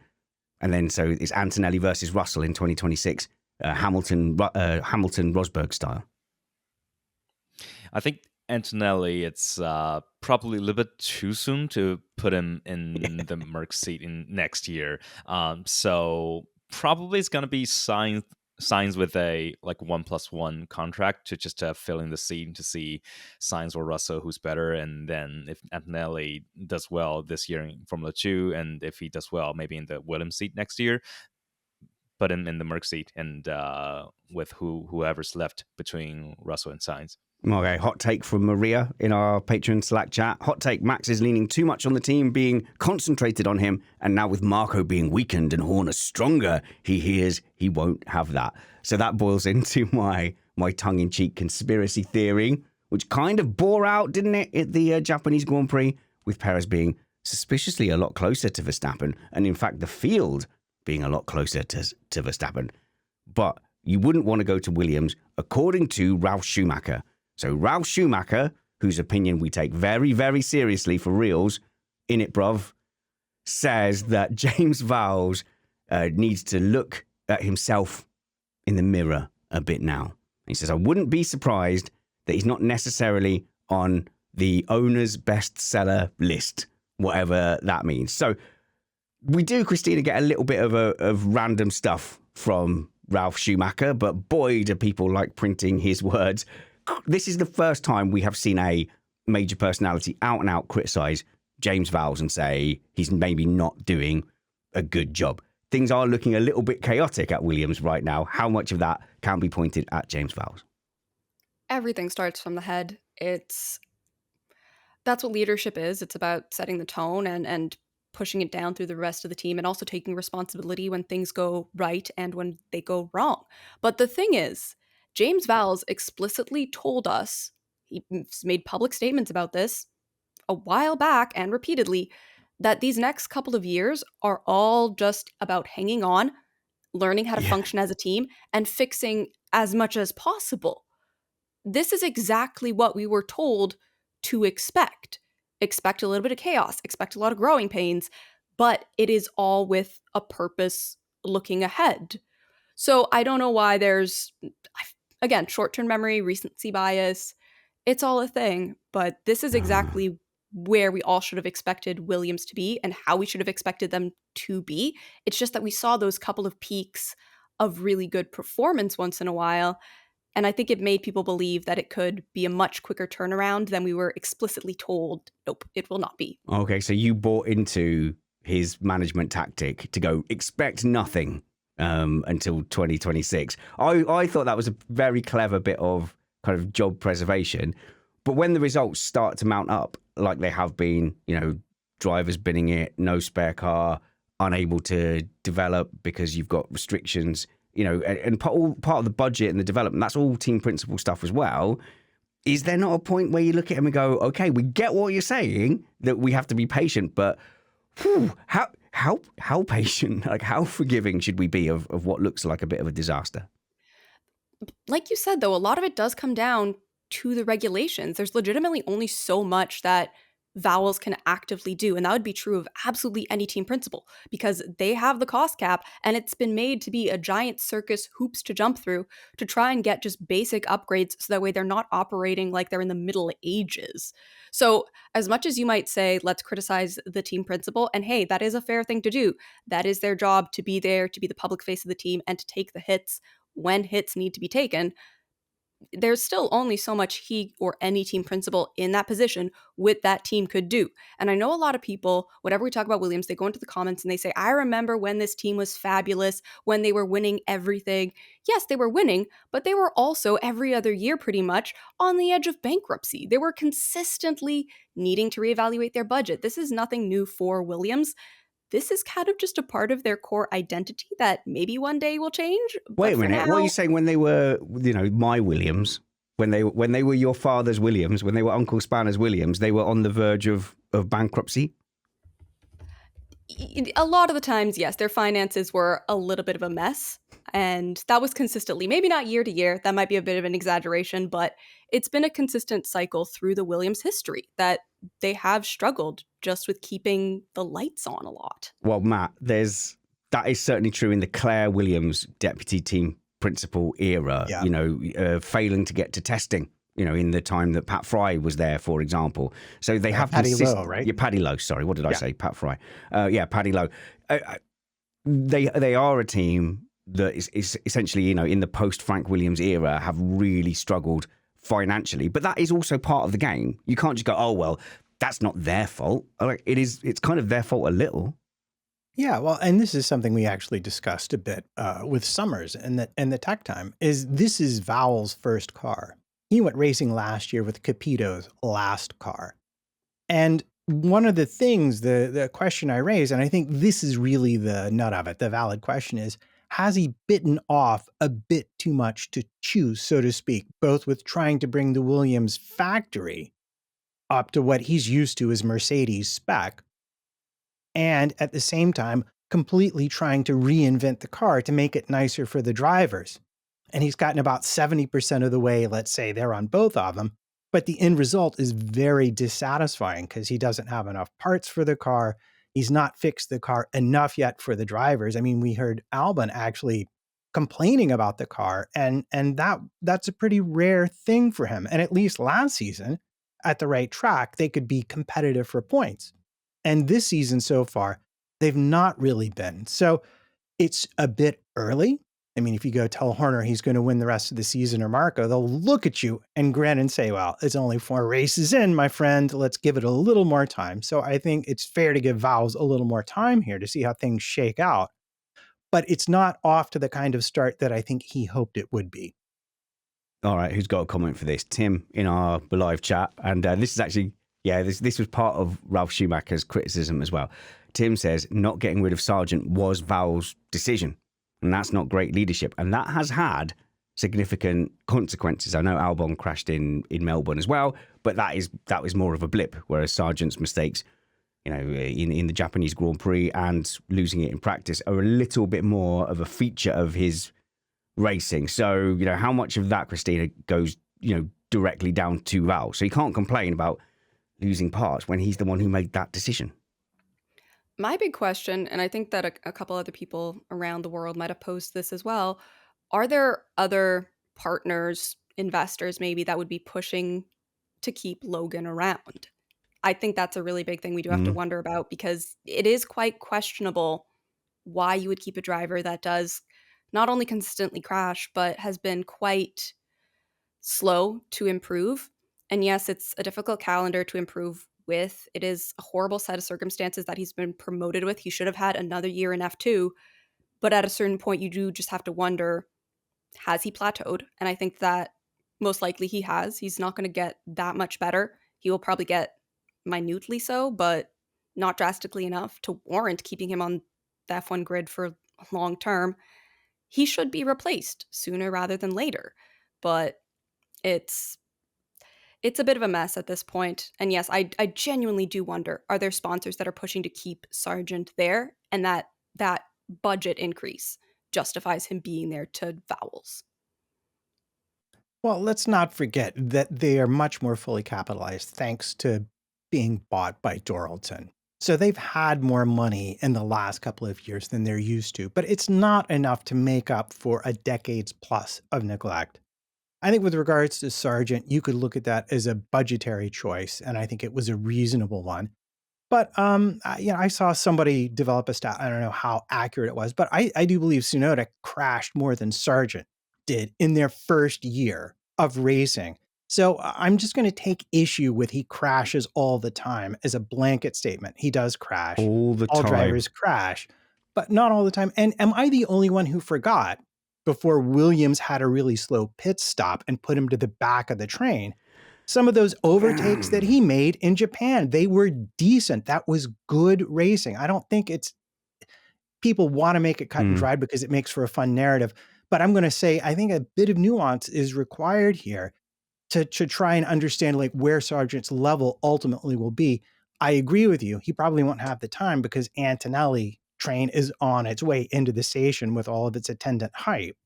And then so it's Antonelli versus Russell in 2026, Hamilton Rosberg style. I think Antonelli, it's probably a little bit too soon to put him in the Merc seat in next year. So probably it's going to be signs with a like 1+1 contract to just fill in the seat to see Sainz or Russell who's better. And then if Antonelli does well this year in Formula 2, and if he does well maybe in the Williams seat next year, put him in the Merc seat and with whoever's left between Russell and Sainz. Okay, hot take from Maria in our Patreon Slack chat. Hot take, Max is leaning too much on the team being concentrated on him, and now with Marco being weakened and Horner stronger, he hears he won't have that. So that boils into my tongue-in-cheek conspiracy theory, which kind of bore out, didn't it, at the Japanese Grand Prix, with Perez being suspiciously a lot closer to Verstappen, and in fact the field being a lot closer to Verstappen. But you wouldn't want to go to Williams, according to Ralf Schumacher. So Ralf Schumacher, whose opinion we take very, very seriously for reals, in it, bruv, says that James Vowles needs to look at himself in the mirror a bit now. He says, I wouldn't be surprised that he's not necessarily on the owner's bestseller list, whatever that means. So we do, Cristina, get a little bit of random stuff from Ralf Schumacher, but boy, do people like printing his words. This is the first time we have seen a major personality out and out criticize James Vowles and say he's maybe not doing a good job. Things are looking a little bit chaotic at Williams right now. How much of that can be pointed at James Vowles? Everything starts from the head. That's what leadership is. It's about setting the tone and pushing it down through the rest of the team, and also taking responsibility when things go right and when they go wrong. But the thing is, James Vowles explicitly told us, he's made public statements about this a while back and repeatedly, that these next couple of years are all just about hanging on, learning how to function as a team, and fixing as much as possible. This is exactly what we were told to expect. Expect a little bit of chaos, expect a lot of growing pains, but it is all with a purpose looking ahead. So I don't know why there's, again, short-term memory, recency bias. It's all a thing, but this is exactly where we all should have expected Williams to be and how we should have expected them to be. It's just that we saw those couple of peaks of really good performance once in a while, and I think it made people believe that it could be a much quicker turnaround than we were explicitly told. Nope, it will not be. Okay, so you bought into his management tactic to go expect nothing until 2026. I thought that was a very clever bit of kind of job preservation. But when the results start to mount up, like they have been, drivers binning it, no spare car, unable to develop because you've got restrictions, and part of the budget and the development, that's all team principal stuff as well. Is there not a point where you look at him and go, okay, we get what you're saying, that we have to be patient, but how patient, like how forgiving should we be of what looks like a bit of a disaster? Like you said, though, a lot of it does come down to the regulations. There's legitimately only so much that Vowles can actively do, and that would be true of absolutely any team principal, because they have the cost cap, and it's been made to be a giant circus hoops to jump through to try and get just basic upgrades so that way they're not operating like they're in the Middle Ages. So as much as you might say, let's criticize the team principal, and hey, that is a fair thing to do. That is their job, to be there, to be the public face of the team, and to take the hits when hits need to be taken. There's still only so much he or any team principal in that position with that team could do. And I know a lot of people, whenever we talk about Williams, they go into the comments and they say, I remember when this team was fabulous, when they were winning everything. Yes, they were winning, but they were also every other year pretty much on the edge of bankruptcy. They were consistently needing to reevaluate their budget. This is nothing new for Williams. This is kind of just a part of their core identity that maybe one day will change. Wait a minute. What are you saying when they were, my Williams, when they were your father's Williams, when they were Uncle Spanner's Williams, they were on the verge of bankruptcy? A lot of the times, yes, their finances were a little bit of a mess. And that was consistently, maybe not year to year, that might be a bit of an exaggeration, but it's been a consistent cycle through the Williams history that they have struggled just with keeping the lights on a lot. Well, Matt, that is certainly true in the Claire Williams deputy team principal era, Yeah. Failing to get to testing, in the time that Pat Fry was there, for example. So they have Paddy Lowe, right? Yeah, Paddy Lowe, sorry. What did I say? Pat Fry. Paddy Lowe. They are a team that is essentially, in the post-Frank Williams era, have really struggled financially. But that is also part of the game. You can't just go, oh, well, that's not their fault. It's kind of their fault a little. Yeah, well, and this is something we actually discussed a bit with Summers and the Tech Time, this is Vowell's first car. He went racing last year with Capito's last car. And one of the things, the question I raised, and I think this is really the nut of it, the valid question is, has he bitten off a bit too much to chew, so to speak, both with trying to bring the Williams factory up to what he's used to as Mercedes spec, and at the same time, completely trying to reinvent the car to make it nicer for the drivers. And he's gotten about 70% of the way, let's say, there on both of them. But the end result is very dissatisfying because he doesn't have enough parts for the car. He's not fixed the car enough yet for the drivers. I mean, we heard Albon actually complaining about the car, and that's a pretty rare thing for him. And at least last season, at the right track, they could be competitive for points. And this season so far, they've not really been. So it's a bit early. I mean, if you go tell Horner he's going to win the rest of the season or Marco, they'll look at you and grin and say, well, it's only 4 races in, my friend. Let's give it a little more time. So I think it's fair to give Vowles a little more time here to see how things shake out. But it's not off to the kind of start that I think he hoped it would be. All right, who's got a comment for this? Tim in our live chat. And this is actually, this was part of Ralph Schumacher's criticism as well. Tim says, not getting rid of Sargent was Vowles' decision. And that's not great leadership. And that has had significant consequences. I know Albon crashed in Melbourne as well, but that was more of a blip, whereas Sargent's mistakes, in the Japanese Grand Prix and losing it in practice are a little bit more of a feature of his racing. So, how much of that, Cristina, goes, directly down to Val? So you can't complain about losing parts when he's the one who made that decision. My big question, and I think that a couple other people around the world might have posed this as well, are there other partners, investors maybe, that would be pushing to keep Logan around? I think that's a really big thing we do have to wonder about, because it is quite questionable why you would keep a driver that does not only consistently crash, but has been quite slow to improve. And yes, it's a difficult calendar to improve with. It is a horrible set of circumstances that he's been promoted with. He should have had another year in F2, but at a certain point you do just have to wonder, has he plateaued? And I think that most likely he has. He's not going to get that much better. He will probably get minutely so, but not drastically enough to warrant keeping him on the F1 grid for long term. He should be replaced sooner rather than later, but it's a bit of a mess at this point. And yes, I genuinely do wonder, are there sponsors that are pushing to keep Sargent there, and that budget increase justifies him being there to Vowles? Well, let's not forget that they are much more fully capitalized thanks to being bought by Doralton. So they've had more money in the last couple of years than they're used to, but it's not enough to make up for a decades plus of neglect. I think with regards to Sargent, you could look at that as a budgetary choice, and I think it was a reasonable one. But I saw somebody develop a stat. I don't know how accurate it was, but I do believe Tsunoda crashed more than Sargent did in their first year of racing. So I'm just going to take issue with he crashes all the time as a blanket statement. He does crash. All the time. All drivers crash, but not all the time. And am I the only one who forgot before Williams had a really slow pit stop and put him to the back of the train? Some of those overtakes that he made in Japan, they were decent. That was good racing. I don't think people want to make it cut and dry because it makes for a fun narrative. But I'm going to say, I think a bit of nuance is required here to try and understand like where Sargent's level ultimately will be. I agree with you. He probably won't have the time because Antonelli train is on its way into the station with all of its attendant hype.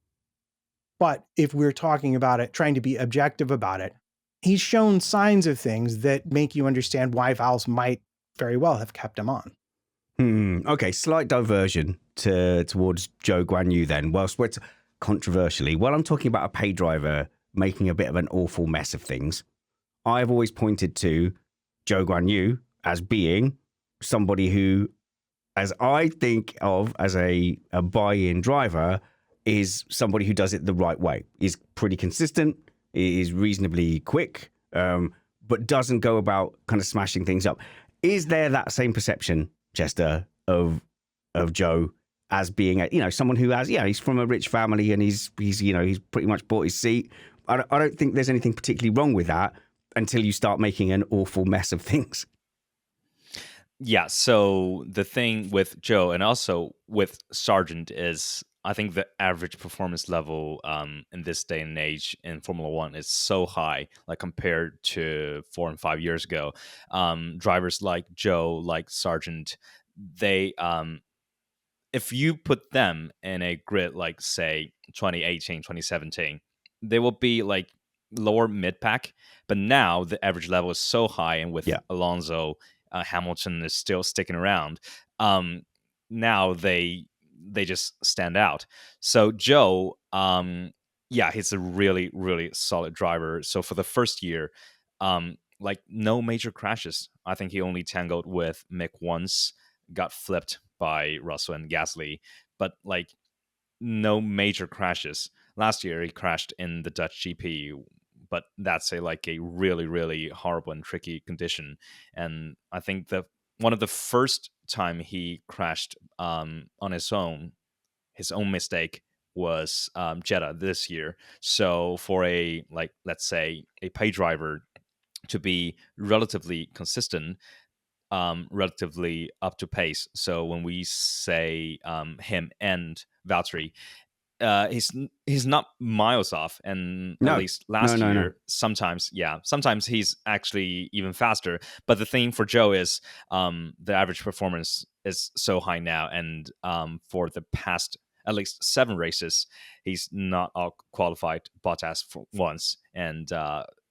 But if we're talking about it, trying to be objective about it, he's shown signs of things that make you understand why Valve might very well have kept him on. Okay, slight diversion towards Zhou Guanyu then. Whilst we're controversially, while I'm talking about a pay driver making a bit of an awful mess of things, I've always pointed to Zhou Guanyu as being somebody who, as I think of as a buy-in driver, is somebody who does it the right way. Is pretty consistent, is reasonably quick, but doesn't go about kind of smashing things up. Is there that same perception, Chester, of Joe as being someone who has he's from a rich family and he's pretty much bought his seat? I don't think there's anything particularly wrong with that until you start making an awful mess of things. Yeah, so the thing with Joe and also with Sargent is I think the average performance level in this day and age in Formula One is so high, like compared to 4 and 5 years ago. Drivers like Joe, like Sargent, they if you put them in a grid like say 2018, 2017, they will be like lower mid pack. But now the average level is so high, and with Alonso, Hamilton is still sticking around. Now they just stand out. So Joe, he's a really really solid driver. So for the first year, like no major crashes. I think he only tangled with Mick once, got flipped by Russell and Gasly, but like no major crashes. Last year he crashed in the Dutch GP, but that's a really really horrible and tricky condition. And I think the one of the first time he crashed on his own mistake was Jeddah this year. So for a let's say a pay driver to be relatively consistent, relatively up to pace. So when we say him and Valtteri, he's not miles off, and at least last year, sometimes he's actually even faster. But the thing for Joe is the average performance is so high now, and for the past at least 7 races, he's not out qualified Bottas for once, and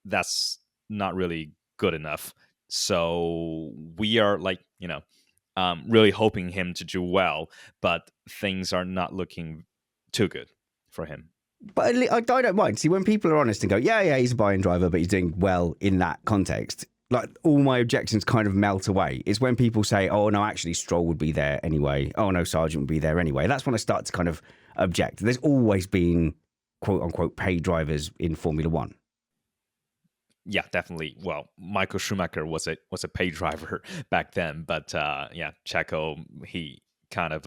that's not really good enough. So we are really hoping him to do well, but things are not looking too good for him. But I don't mind. See, when people are honest and go, yeah, he's a buy-in driver, but he's doing well in that context, like all my objections kind of melt away. It's when people say, oh, no, actually Stroll would be there anyway. Oh, no, Sargent would be there anyway. That's when I start to kind of object. There's always been, quote unquote, paid drivers in Formula One. Yeah, definitely. Well, Michael Schumacher was a paid driver back then, but Checo, he kind of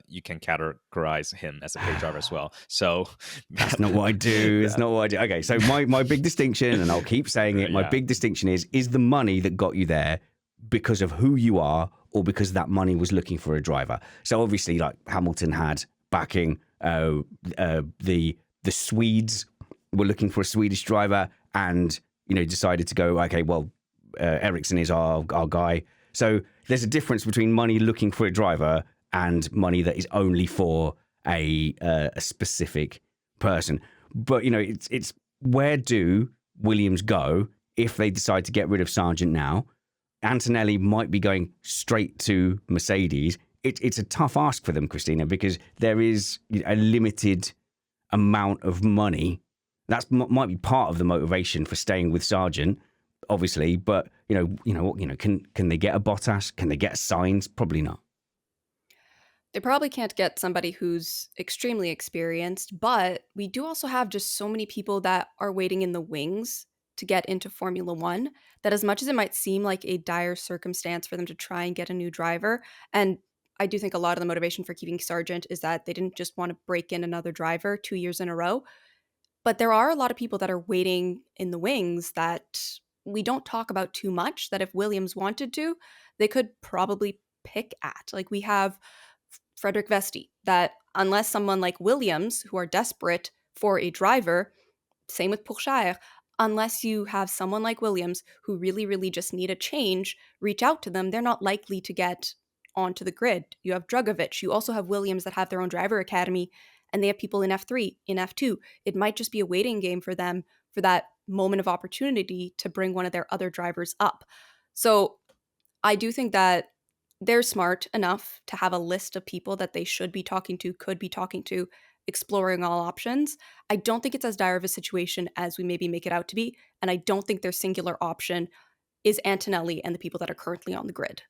you can categorize him as a paid driver as well. So that's not what I do. It's not what I do. Okay, so my big distinction, and I'll keep saying it, my big distinction is the money that got you there because of who you are or because that money was looking for a driver. So obviously, like Hamilton had backing, the Swedes were looking for a Swedish driver and decided to go, okay, well, Ericsson is our guy. So there's a difference between money looking for a driver and money that is only for a specific person. But, it's where do Williams go if they decide to get rid of Sargent now? Antonelli might be going straight to Mercedes. It's a tough ask for them, Cristina, because there is a limited amount of money. That might be part of the motivation for staying with Sargent, obviously. But can they get a Bottas? Can they get a Sainz? Probably not. They probably can't get somebody who's extremely experienced, but we do also have just so many people that are waiting in the wings to get into Formula One that as much as it might seem like a dire circumstance for them to try and get a new driver, and I do think a lot of the motivation for keeping Sargent is that they didn't just want to break in another driver 2 years in a row. But there are a lot of people that are waiting in the wings that we don't talk about too much, that if Williams wanted to, they could probably pick at. Like we have Frederick Vesti, that unless someone like Williams, who are desperate for a driver, same with Pourchaire, unless you have someone like Williams who really, really just need a change, reach out to them. They're not likely to get onto the grid. You have Drugovich. You also have Williams that have their own driver academy, and they have people in F3, in F2. It might just be a waiting game for them for that moment of opportunity to bring one of their other drivers up. So I do think that they're smart enough to have a list of people that they should be talking to, could be talking to, exploring all options. I don't think it's as dire of a situation as we maybe make it out to be. And I don't think their singular option is Antonelli and the people that are currently on the grid.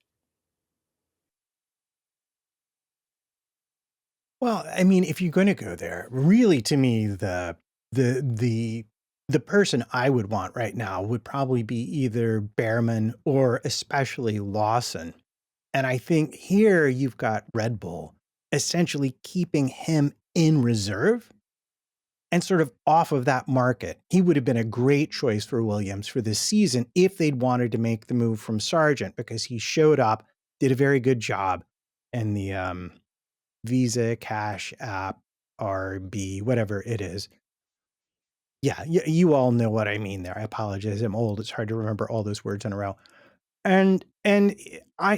Well, I mean, if you're going to go there, really, to me, the person I would want right now would probably be either Behrman or especially Lawson. And I think here you've got Red Bull essentially keeping him in reserve and sort of off of that market. He would have been a great choice for Williams for this season if they'd wanted to make the move from Sargent, because he showed up, did a very good job, and the Visa, Cash App, RB, whatever it is. Yeah, you all know what I mean there. I apologize. I'm old. It's hard to remember all those words in a row. And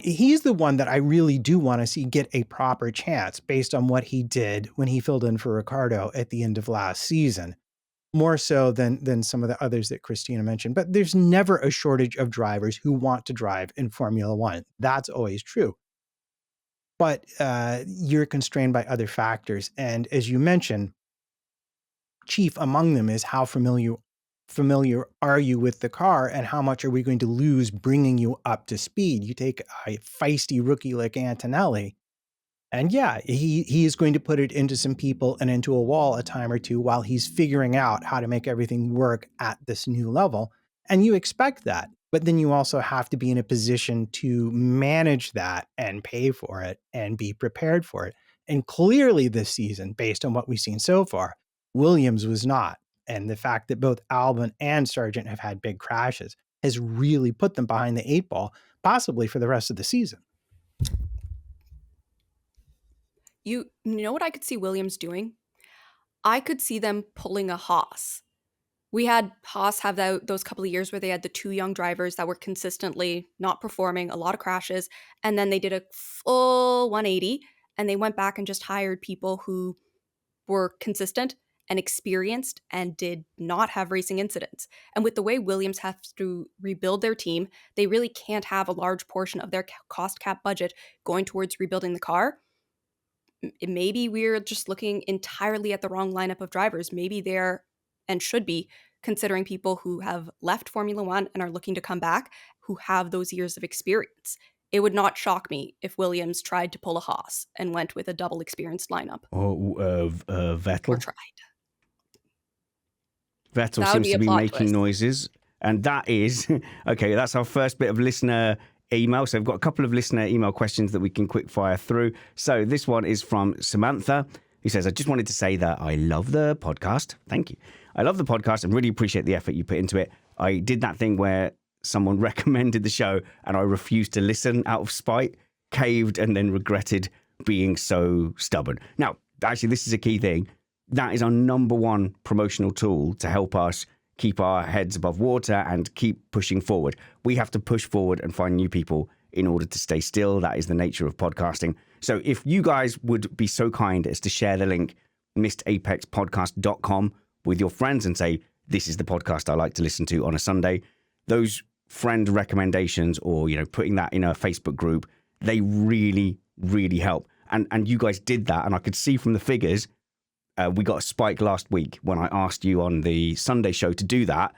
he's the one that I really do want to see get a proper chance based on what he did when he filled in for Ricardo at the end of last season, more so than some of the others that Cristina mentioned. But there's never a shortage of drivers who want to drive in Formula One. That's always true. But you're constrained by other factors. And as you mentioned, chief among them is how familiar are you with the car, and how much are we going to lose bringing you up to speed? You take a feisty rookie like Antonelli, and yeah, he is going to put it into some people and into a wall a time or two while he's figuring out how to make everything work at this new level. And you expect that. But then you also have to be in a position to manage that and pay for it and be prepared for it. And clearly this season, based on what we've seen so far, Williams was not. And the fact that both Albon and Sargent have had big crashes has really put them behind the 8 ball, possibly for the rest of the season. You know what I could see Williams doing? I could see them pulling a Haas. We had Haas have those couple of years where they had the 2 young drivers that were consistently not performing, a lot of crashes, and then they did a full 180, and they went back and just hired people who were consistent and experienced and did not have racing incidents. And with the way Williams has to rebuild their team, they really can't have a large portion of their cost cap budget going towards rebuilding the car. Maybe we're just looking entirely at the wrong lineup of drivers. Maybe they're and should be considering people who have left Formula One and are looking to come back, who have those years of experience. It would not shock me if Williams tried to pull a Haas and went with a double experienced lineup. Or Vettel. Or tried. Vettel seems to be making noises. And that is, okay, that's our first bit of listener email. So we've got a couple of listener email questions that we can quick fire through. So this one is from Samantha, who says, I just wanted to say that I love the podcast. Thank you. I love the podcast and really appreciate the effort you put into it. I did that thing where someone recommended the show and I refused to listen out of spite, caved, and then regretted being so stubborn. Now, actually, this is a key thing. That is our number one promotional tool to help us keep our heads above water and keep pushing forward. We have to push forward and find new people in order to stay still. That is the nature of podcasting. So if you guys would be so kind as to share the link, missedapexpodcast.com, with your friends and say, this is the podcast I like to listen to on a Sunday, those friend recommendations or, putting that in a Facebook group, they really, really help. And you guys did that. And I could see from the figures, we got a spike last week when I asked you on the Sunday show to do that.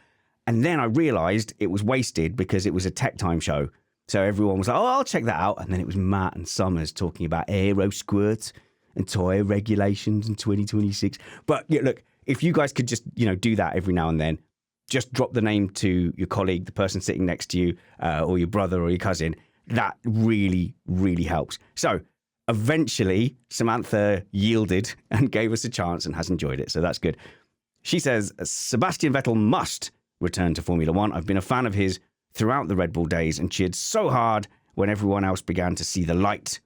And then I realized it was wasted because it was a tech time show. So everyone was like, oh, I'll check that out. And then it was Matt and Summers talking about aero squirts and tyre regulations in 2026. But yeah, look, if you guys could just, do that every now and then, just drop the name to your colleague, the person sitting next to you, or your brother or your cousin, that really, really helps. So eventually, Samantha yielded and gave us a chance and has enjoyed it. So that's good. She says, Sebastian Vettel must return to Formula One. I've been a fan of his throughout the Red Bull days and cheered so hard when everyone else began to see the light.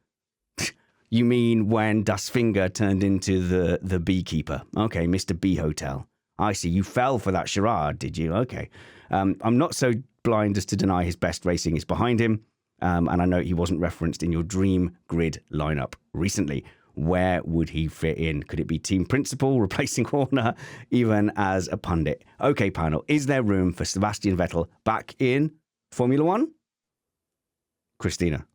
You mean when Das Finger turned into the beekeeper? Okay, Mr. Bee Hotel. I see. You fell for that charade, did you? Okay. I'm not so blind as to deny his best racing is behind him. And I know he wasn't referenced in your dream grid lineup recently. Where would he fit in? Could it be team principal, replacing Horner, even as a pundit? Okay, panel. Is there room for Sebastian Vettel back in Formula One? Cristina.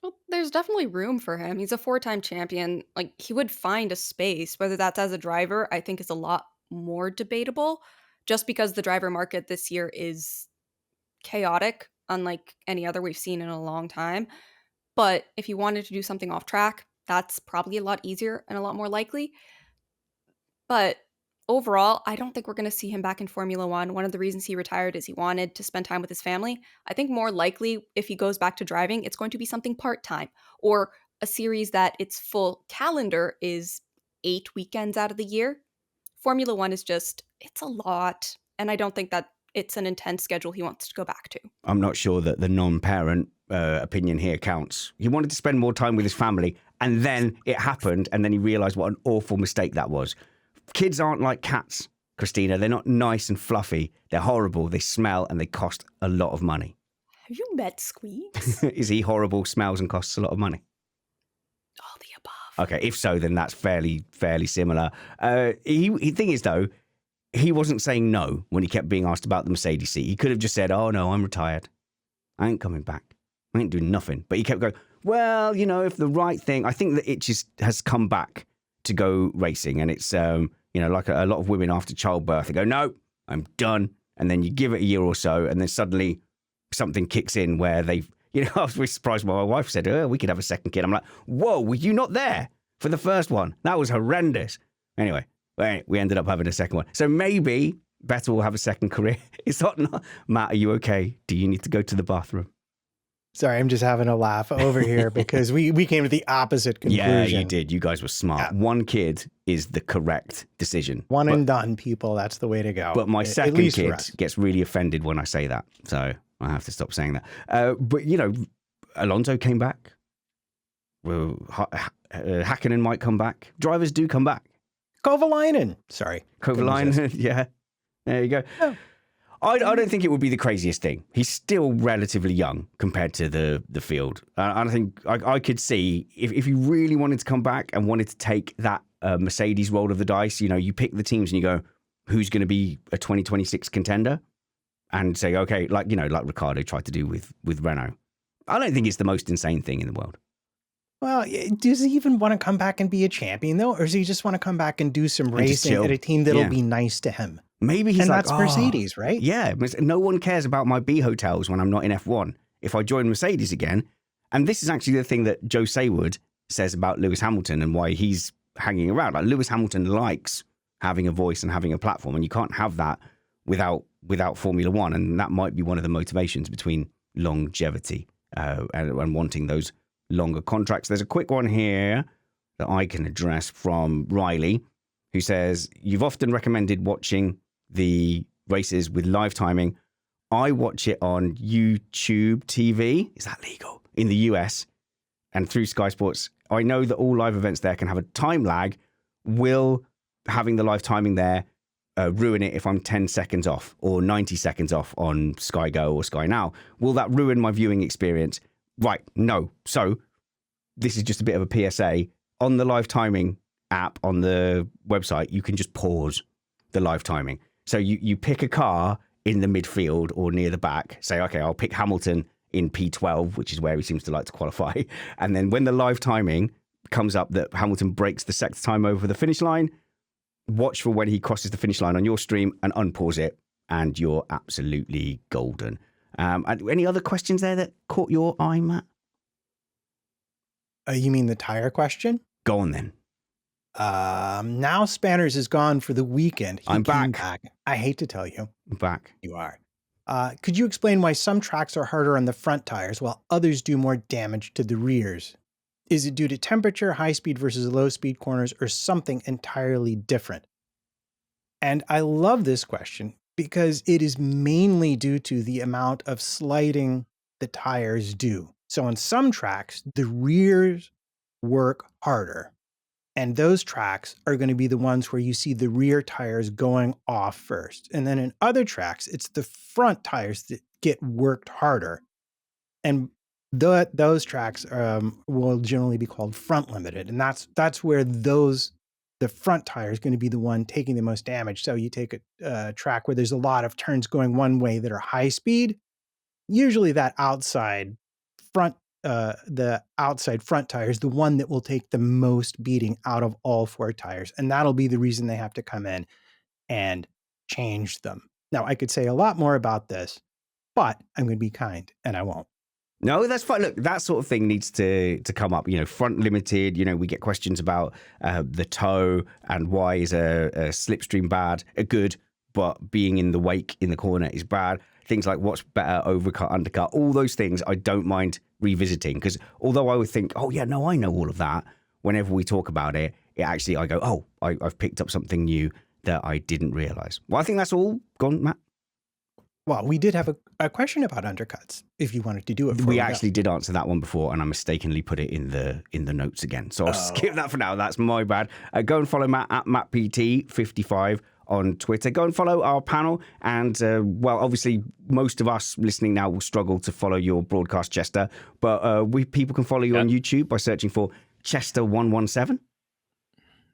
Well, there's definitely room for him. He's a 4-time champion. Like, he would find a space. Whether that's as a driver, I think is a lot more debatable, just because the driver market this year is chaotic, unlike any other we've seen in a long time. But if he wanted to do something off track, that's probably a lot easier and a lot more likely. But overall, I don't think we're going to see him back in Formula One. One of the reasons he retired is he wanted to spend time with his family. I think more likely, if he goes back to driving, it's going to be something part-time, or a series that its full calendar is 8 weekends out of the year. Formula One is just, it's a lot. And I don't think that it's an intense schedule he wants to go back to. I'm not sure that the non-parent opinion here counts. He wanted to spend more time with his family, and then it happened, and then he realized what an awful mistake that was. Kids aren't like cats, Cristina. They're not nice and fluffy. They're horrible. They smell, and they cost a lot of money. Have you met Squeaks? Is he horrible, smells, and costs a lot of money? All the above. Okay, if so, then that's fairly similar. The thing is, though, he wasn't saying no when he kept being asked about the Mercedes seat. He could have just said, oh, no, I'm retired. I ain't coming back. I ain't doing nothing. But he kept going, well, you know, if the right thing, I think that it just has come back to go racing. And it's, like a lot of women after childbirth, they go, no, I'm done. And then you give it a year or so, and then suddenly something kicks in where they've, I was really surprised when my wife said, oh, we could have a second kid. I'm like, whoa, were you not there for the first one? That was horrendous. Anyway, we ended up having a second one. So maybe Vettel will have a second career. It's not, Matt, are you okay? Do you need to go to the bathroom? Sorry, I'm just having a laugh over here because we came to the opposite conclusion. Yeah, you did. You guys were smart. Yeah. One kid is the correct decision. One and done, people. That's the way to go. But my second kid gets really offended when I say that. So I have to stop saying that. But, Alonso came back. Well, Hakkinen might come back. Drivers do come back. Kovalainen. Sorry. Kovalainen, yeah. There you go. Oh. I don't think it would be the craziest thing. He's still relatively young compared to the field. I think I could see if he really wanted to come back and wanted to take that Mercedes roll of the dice, you pick the teams and you go, who's going to be a 2026 contender? And say, okay, like Ricciardo tried to do with Renault. I don't think it's the most insane thing in the world. Well, does he even want to come back and be a champion, though? Or does he just want to come back and do some racing at a team that'll be nice to him? Maybe he's that's Mercedes, right? Yeah. No one cares about my B hotels when I'm not in F1. If I join Mercedes again, and this is actually the thing that Joe Saywood says about Lewis Hamilton and why he's hanging around. Like, Lewis Hamilton likes having a voice and having a platform, and you can't have that without Formula One. And that might be one of the motivations between longevity and wanting those longer contracts. There's a quick one here that I can address from Riley, who says, you've often recommended watching the races with live timing. I watch it on YouTube TV. Is that legal? In the US and through Sky Sports. I know that all live events there can have a time lag. Will having the live timing there ruin it if I'm 10 seconds off or 90 seconds off on Sky Go or Sky Now? Will that ruin my viewing experience? Right, no. So this is just a bit of a PSA. On the live timing app on the website, you can just pause the live timing. So you pick a car in the midfield or near the back, say, okay, I'll pick Hamilton in P12, which is where he seems to like to qualify. And then when the live timing comes up that Hamilton breaks the sector time over the finish line, watch for when he crosses the finish line on your stream and unpause it, and you're absolutely golden. Any other questions there that caught your eye, Matt? You mean the tire question? Go on then. Now Spanners is gone for the weekend. I'm back. I hate to tell you. I'm back. You are. Could you explain why some tracks are harder on the front tires while others do more damage to the rears? Is it due to temperature, high speed versus low speed corners, or something entirely different? And I love this question because it is mainly due to the amount of sliding the tires do. So on some tracks, the rears work harder. And those tracks are going to be the ones where you see the rear tires going off first. And then in other tracks, it's the front tires that get worked harder. And those tracks will generally be called front limited. And that's where the front tire is going to be the one taking the most damage. So you take a track where there's a lot of turns going one way that are high speed. Usually that outside front tire is the one that will take the most beating out of all four tires. And that'll be the reason they have to come in and change them. Now, I could say a lot more about this, but I'm going to be kind and I won't. No, that's fine. Look, that sort of thing needs to come up. Front limited. We get questions about the toe and why is a slipstream bad, a good, but being in the wake in the corner is bad. Things like what's better, overcut, undercut, all those things I don't mind revisiting, because although I would think, oh yeah, no, I know all of that, whenever we talk about it, I go, oh, I've picked up something new that I didn't realize. Well, I think that's all gone, Matt. Well, we did have a question about undercuts, if you wanted to do it. We actually did answer that one before, and I mistakenly put it in the notes again. So I'll skip that for now. That's my bad. Go and follow Matt at MattPT55 on Twitter. Go and follow our panel. And, obviously, most of us listening now will struggle to follow your broadcast, Chester. But people can follow you on YouTube by searching for Chester117.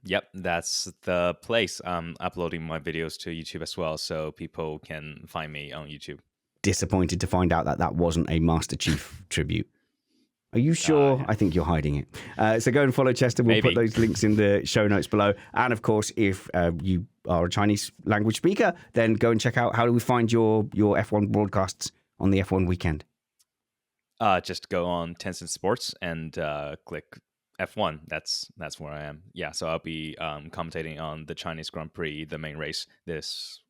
Yep, that's the place. I'm uploading my videos to YouTube as well, so people can find me on YouTube. Disappointed to find out that wasn't a Master Chief tribute. Are you sure? Yeah. I think you're hiding it. So go and follow Chester. We'll put those links in the show notes below. And of course, if you are a Chinese language speaker, then go and check out how do we find your F1 broadcasts on the F1 weekend. Just go on Tencent Sports and click F1. That's where I am. Yeah, so I'll be commentating on the Chinese Grand Prix, the main race. It's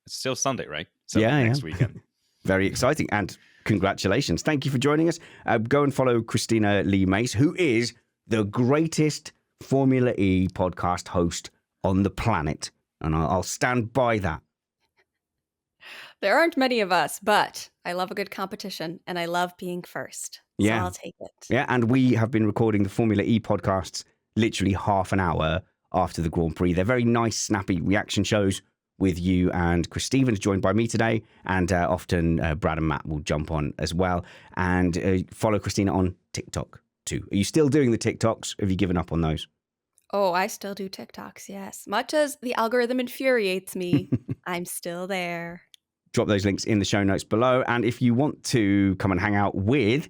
still Sunday, right? So next weekend. Very exciting, and congratulations. Thank you for joining us. Go and follow Cristina Lee Mace, who is the greatest Formula E podcast host on the planet, and I'll stand by that. There aren't many of us, but I love a good competition, and I love being first. So I'll take it. Yeah, and we have been recording the Formula E podcasts literally half an hour after the Grand Prix. They're very nice, snappy reaction shows with you and Chris Stevens, joined by me today, and often Brad and Matt will jump on as well. And follow Cristina on TikTok too. Are you still doing the TikToks? Have you given up on those? Oh, I still do TikToks, yes. Much as the algorithm infuriates me, I'm still there. Drop those links in the show notes below. And if you want to come and hang out with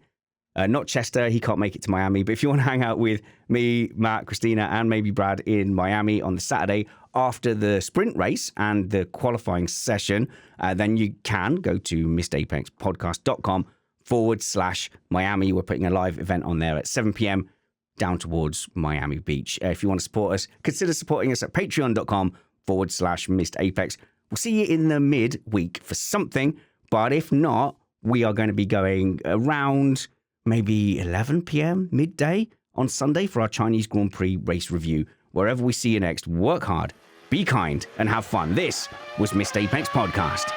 not Chester, he can't make it to Miami, but if you want to hang out with me, Matt, Cristina, and maybe Brad in Miami on the Saturday after the sprint race and the qualifying session, then you can go to missedapexpodcast.com/Miami. We're putting a live event on there at 7 p.m. down towards Miami Beach. If you want to support us, consider supporting us at patreon.com/missedapex. We'll see you in the midweek for something, but if not, we are going to be going around maybe 11 p.m. midday on Sunday for our Chinese Grand Prix race review. Wherever we see you next, work hard, be kind, and have fun. This was Missed Apex Podcast.